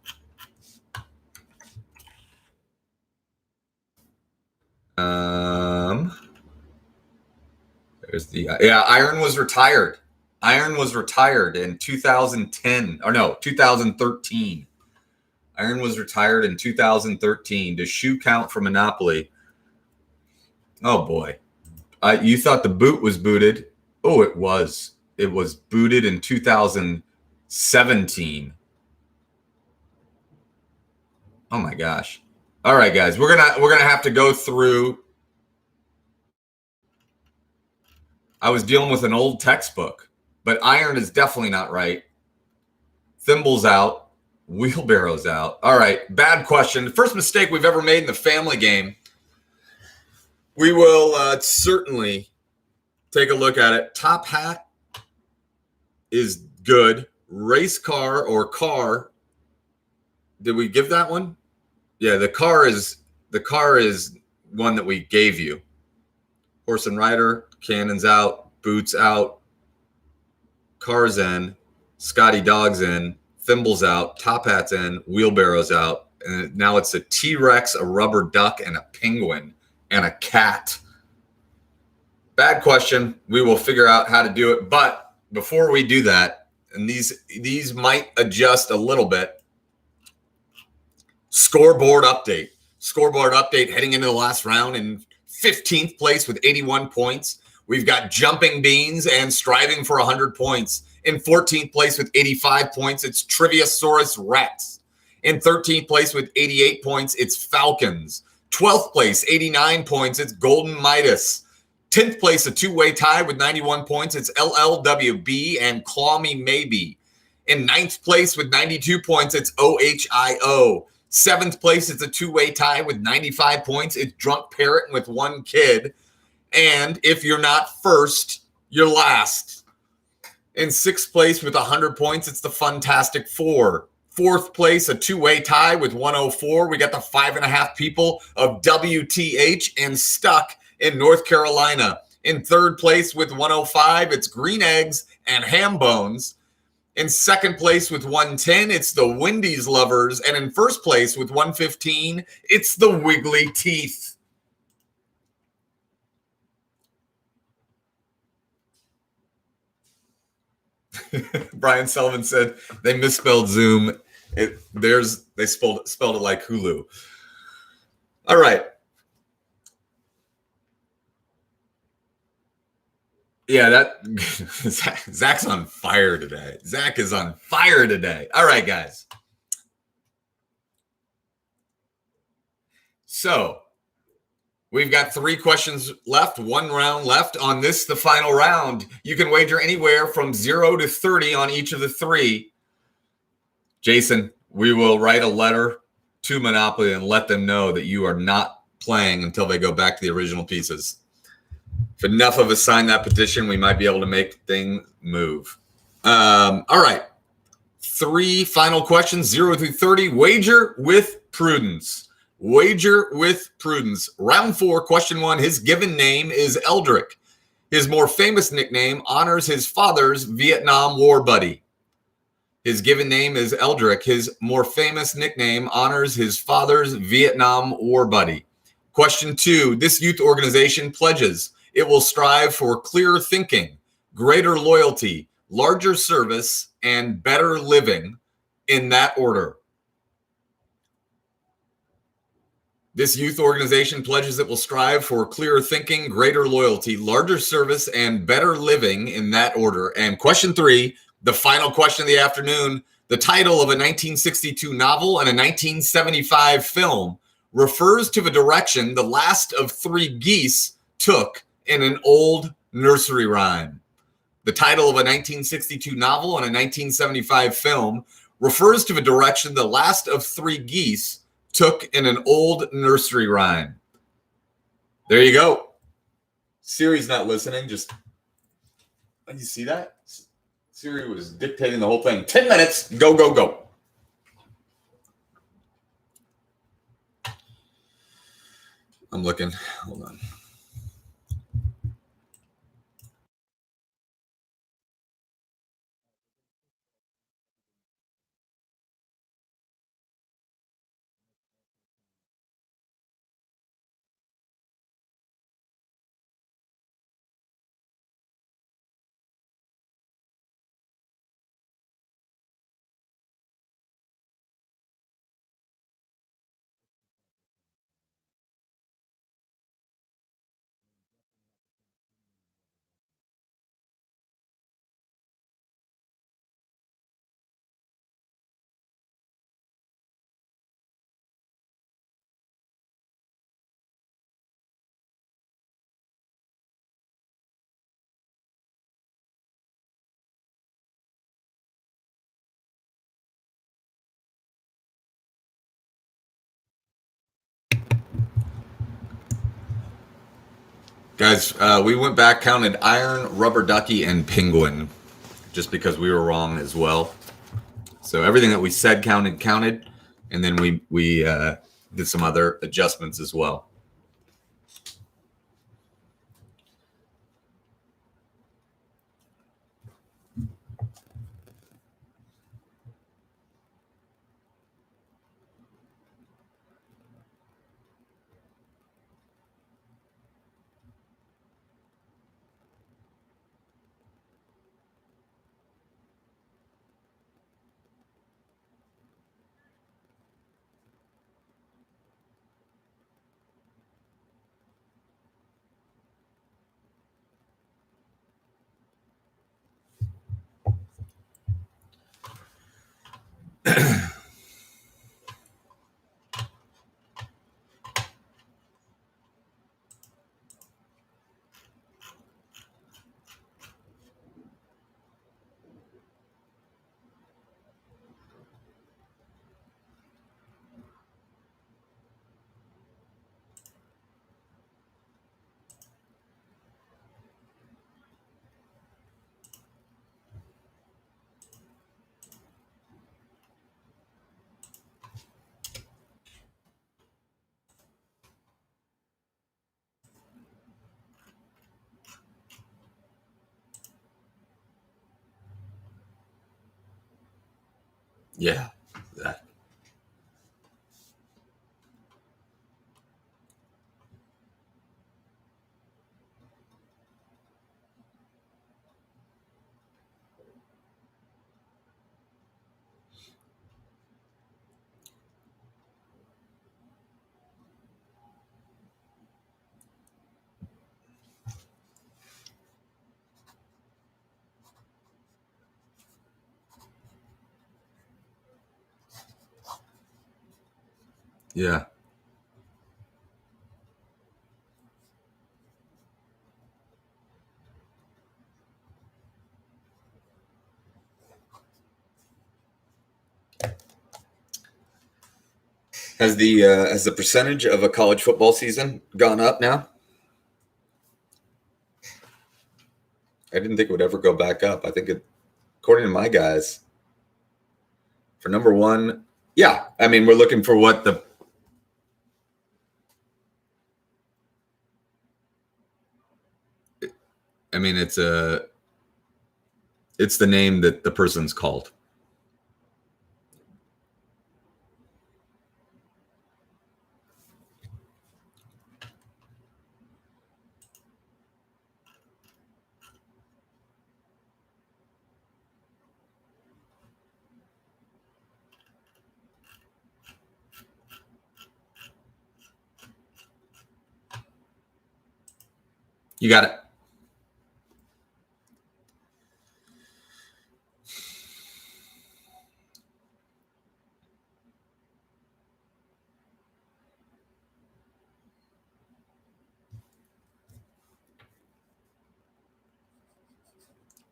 There's the Iron was retired. Iron was retired in 2010 or no 2013. Iron was retired in 2013. Does shoe count for Monopoly? Oh boy, you thought the boot was booted? Oh, it was. It was booted in 2017. Oh my gosh. All right, guys, we're gonna have to go through. I was dealing with an old textbook, but Iron is definitely not right. Thimbles out, wheelbarrows out. All right, bad question. The first mistake we've ever made in the family game. We will certainly take a look at it. Top hat is good. Race car or car. Did we give that one? Yeah, the car is one that we gave you. Horse and rider, cannons out, boots out, cars in, Scotty dogs in, thimbles out, top hats in, wheelbarrows out, and now it's a T-Rex, a rubber duck, and a penguin, and a cat. Bad question. We will figure out how to do it, but before we do that, and these might adjust a little bit. Scoreboard update heading into the last round in 15th place with 81 points. We've got Jumping Beans and Striving for 100 points. In 14th place with 85 points, it's Triviasaurus Rex. In 13th place with 88 points, it's Falcons. 12th place, 89 points, it's Golden Midas. 10th place, a two-way tie with 91 points, it's LLWB and Claw Me Maybe. In 9th place with 92 points, it's OHIO. 7th place, it's a two-way tie with 95 points. It's Drunk Parrot with one kid. And if you're not first, you're last. In 6th place with 100 points, it's the Funtastic Four. 4th place, a two-way tie with 104. We got the 5.5 people of WTH and Stuck in North Carolina. In 3rd place with 105, it's Green Eggs and Ham Bones. In 2nd place with 110, it's the Wendy's Lovers. And in 1st place with 115, it's the Wiggly Teeth. Brian Sullivan said they misspelled Zoom. They spelled it like Hulu. All right. Yeah, that Zach's on fire today. Zach is on fire today. All right, guys. So we've got 3 questions left, 1 round left on this, the final round. You can wager anywhere from 0 to 30 on each of the 3. Jason, we will write a letter to Monopoly and let them know that you are not playing until they go back to the original pieces. If enough of us sign that petition, we might be able to make things move. All right. 3 final questions, 0 through 30. Wager with prudence. Wager with prudence. Round 4, question 1. His given name is Eldrick. His more famous nickname honors his father's Vietnam War buddy. His given name is Eldrick. His more famous nickname honors his father's Vietnam War buddy. Question 2. This youth organization pledges it will strive for clearer thinking, greater loyalty, larger service, and better living, in that order. This youth organization pledges it will strive for clearer thinking, greater loyalty, larger service, and better living, in that order. And question 3, the final question of the afternoon, the title of a 1962 novel and a 1975 film refers to the direction the last of 3 geese took in an old nursery rhyme. The title of a 1962 novel and a 1975 film refers to the direction the last of 3 geese took in an old nursery rhyme. There you go. Siri's not listening. Just, you see that? Siri was dictating the whole thing. 10 minutes. Go, go, go. I'm looking. Hold on. Guys, we went back, counted iron, rubber ducky, and penguin, just because we were wrong as well. So everything that we said counted, and then we did some other adjustments as well. Yeah. That. Yeah. Has the percentage of a college football season gone up now? I didn't think it would ever go back up. I think it, according to my guys, for number one, yeah. I mean, we're looking for what the. I mean, it's the name that the person's called. You got it.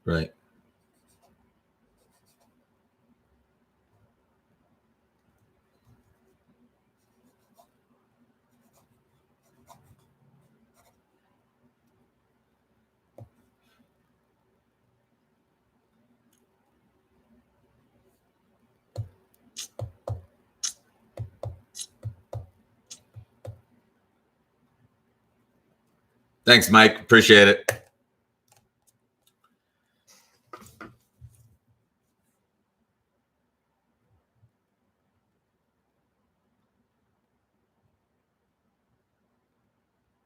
Right. Thanks, Mike. Appreciate it.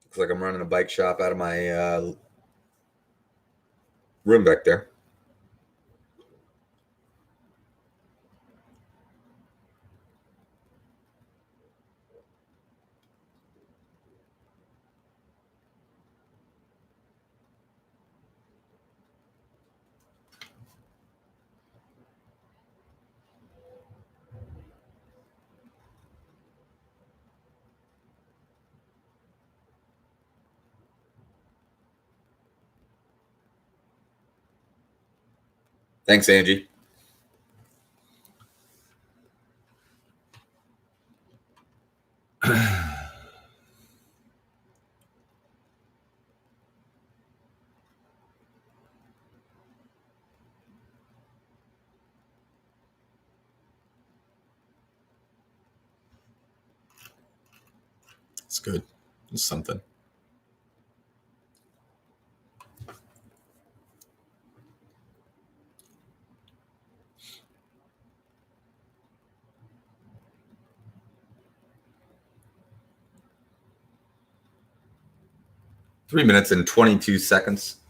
Looks like I'm running a bike shop out of my room back there. Thanks, Angie. It's good. It's something. Three minutes and 22 seconds.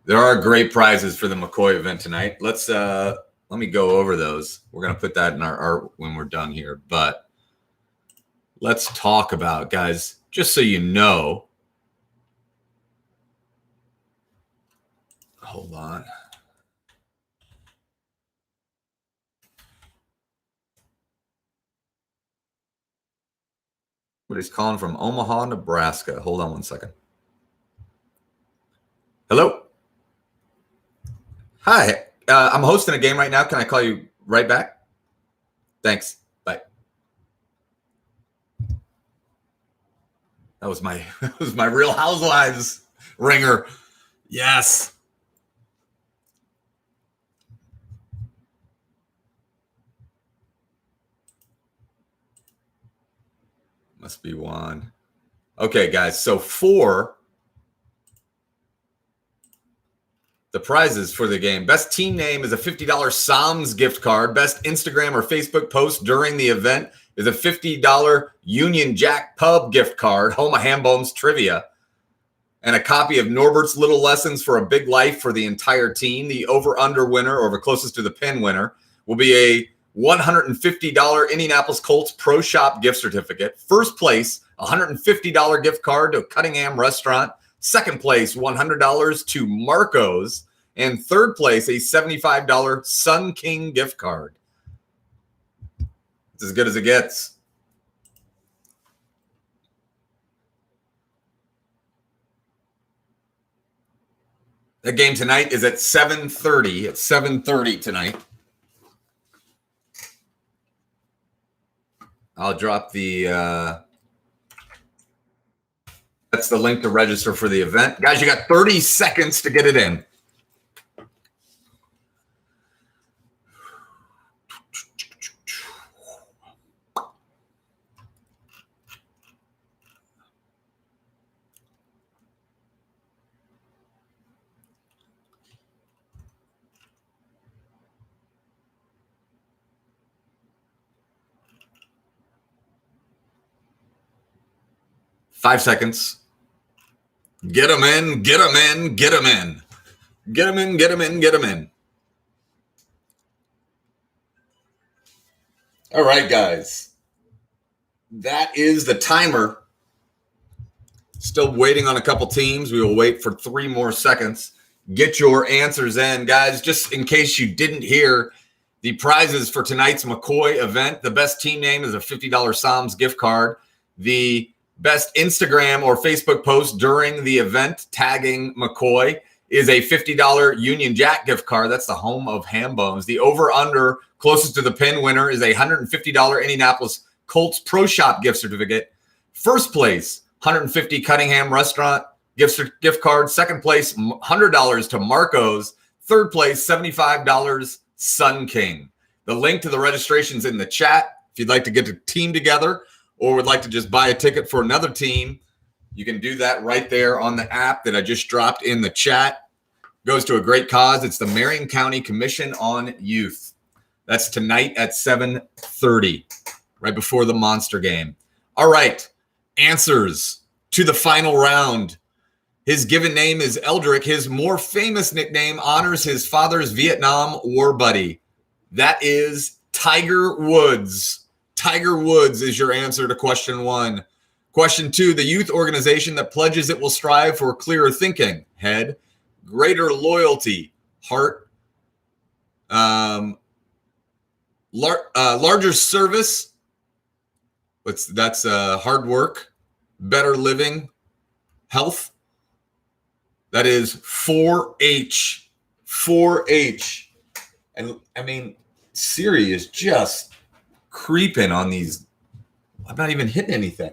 There are great prizes for the McCoy event tonight. Let me go over those. We're gonna put that in our art when we're done here. But let's talk about, guys, just so you know. Hold on. But he's calling from Omaha, Nebraska. Hold on one second. Hello. Hi. I'm hosting a game right now. Can I call you right back? Thanks. Bye. That was my Real Housewives ringer. Yes. Must be Juan. Okay, guys. So for the prizes for the game, best team name is a $50 Psalms gift card. Best Instagram or Facebook post during the event is a $50 Union Jack Pub gift card, home of Hambones trivia, and a copy of Norbert's Little Lessons for a Big Life for the entire team. The over-under winner, or the closest to the pin winner, will be a $150 Indianapolis Colts Pro Shop gift certificate. First place, $150 gift card to Cunningham Restaurant. Second place, $100 to Marco's. And third place, a $75 Sun King gift card. It's as good as it gets. The game tonight is at 7:30. It's 7:30 tonight. I'll drop the that's the link to register for the event. Guys, you got 30 seconds to get it in. Five seconds. Get them in, get them in, get them in. Get them in, get them in, get them in. All right, guys. That is the timer. Still waiting on a couple teams. We will wait for 3 more seconds. Get your answers in, guys. Just in case you didn't hear, the prizes for tonight's McCoy event, the best team name is a $50 Psalms gift card. The best Instagram or Facebook post during the event tagging McCoy is a $50 Union Jack gift card. That's the home of Hambones. The over-under closest to the pin winner is a $150 Indianapolis Colts Pro Shop gift certificate. First place, $150 Cunningham Restaurant gift card. Second place, $100 to Marco's. Third place, $75 Sun King. The link to the registration's in the chat. If you'd like to get a team together or would like to just buy a ticket for another team, you can do that right there on the app that I just dropped in the chat. Goes to a great cause. It's the Marion County Commission on Youth. That's tonight at 7:30, right before the Monster game. All right, answers to the final round. His given name is Eldrick. His more famous nickname honors his father's Vietnam War buddy. That is Tiger Woods. Tiger Woods is your answer to question 1. Question 2, the youth organization that pledges it will strive for clearer thinking. Head, greater loyalty. Heart, larger service. That's hard work. Better living. Health. That is 4H. 4H. And I mean, Siri is just creeping on these. I'm not even hitting anything.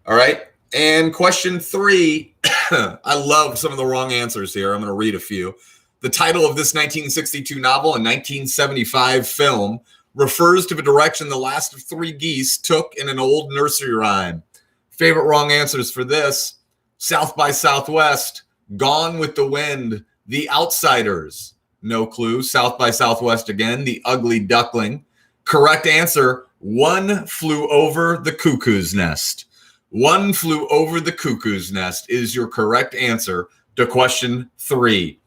All right. And question 3. I love some of the wrong answers here. I'm going to read a few. The title of this 1962 novel and 1975 film refers to the direction the last of 3 geese took in an old nursery rhyme. Favorite wrong answers for this: South by Southwest, Gone with the Wind, The Outsiders. No clue. South by Southwest again, The Ugly Duckling. Correct answer, One Flew Over the Cuckoo's Nest. One Flew Over the Cuckoo's Nest is your correct answer to question 3.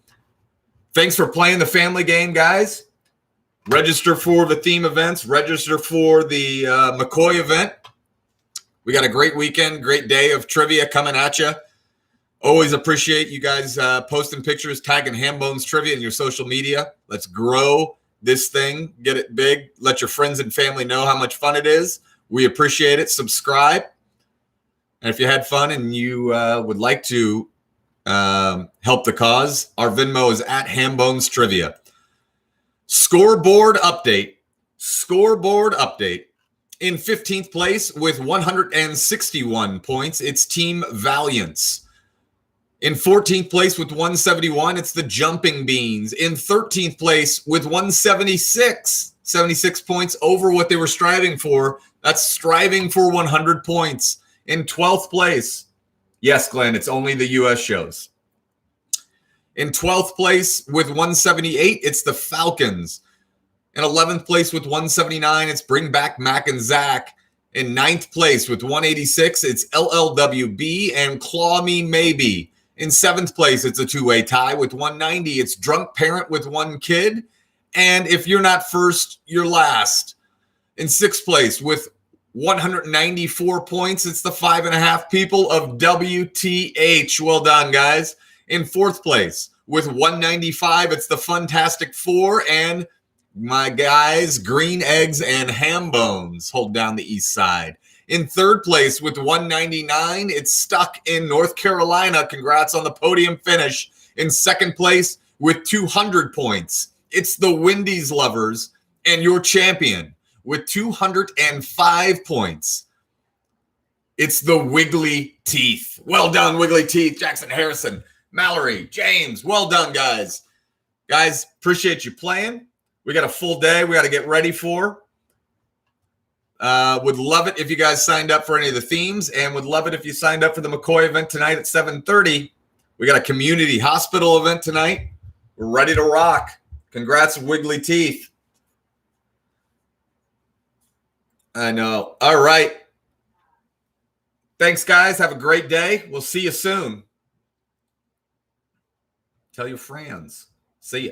Thanks for playing the family game, guys. Register for the theme events. Register for the McCoy event. We got a great weekend, great day of trivia coming at you. Always appreciate you guys posting pictures, tagging Hambones Trivia in your social media. Let's grow this thing, get it big. Let your friends and family know how much fun it is. We appreciate it. Subscribe. And if you had fun and you would like to help the cause, our Venmo is at Hambones Trivia. Scoreboard update. Scoreboard update. In 15th place with 161 points, it's Team Valiance. In 14th place with 171, it's the Jumping Beans. In 13th place with 176, 76 points over what they were striving for, That's striving for 100 points. In 12th place, yes, Glenn, it's only the U.S. shows. In 12th place with 178, it's the Falcons. In 11th place with 179, it's Bring Back Mac and Zach. In 9th place with 186, it's LLWB and Claw Me Maybe. In 7th place, it's a two-way tie with 190. It's Drunk Parent with One Kid. And if you're not first, you're last. In 6th place with 194 points, it's the 5.5 people of WTH. Well done, guys. In 4th place with 195, it's the Funtastic Four and my guys, Green Eggs and Ham Bones hold down the east side. In 3rd place with 199, it's Stuck in North Carolina. Congrats on the podium finish. In 2nd place with 200 points, it's the Wendy's Lovers and your champion with 205 points. It's the Wiggly Teeth. Well done, Wiggly Teeth. Jackson Harrison, Mallory, James. Well done, guys. Guys, appreciate you playing. We got a full day we got to get ready for. Would love it if you guys signed up for any of the themes, and would love it if you signed up for the McCoy event tonight at 7:30. We got a community hospital event tonight. We're ready to rock. Congrats, Wiggly Teeth. I know. All right. Thanks, guys. Have a great day. We'll see you soon. Tell your friends. See ya.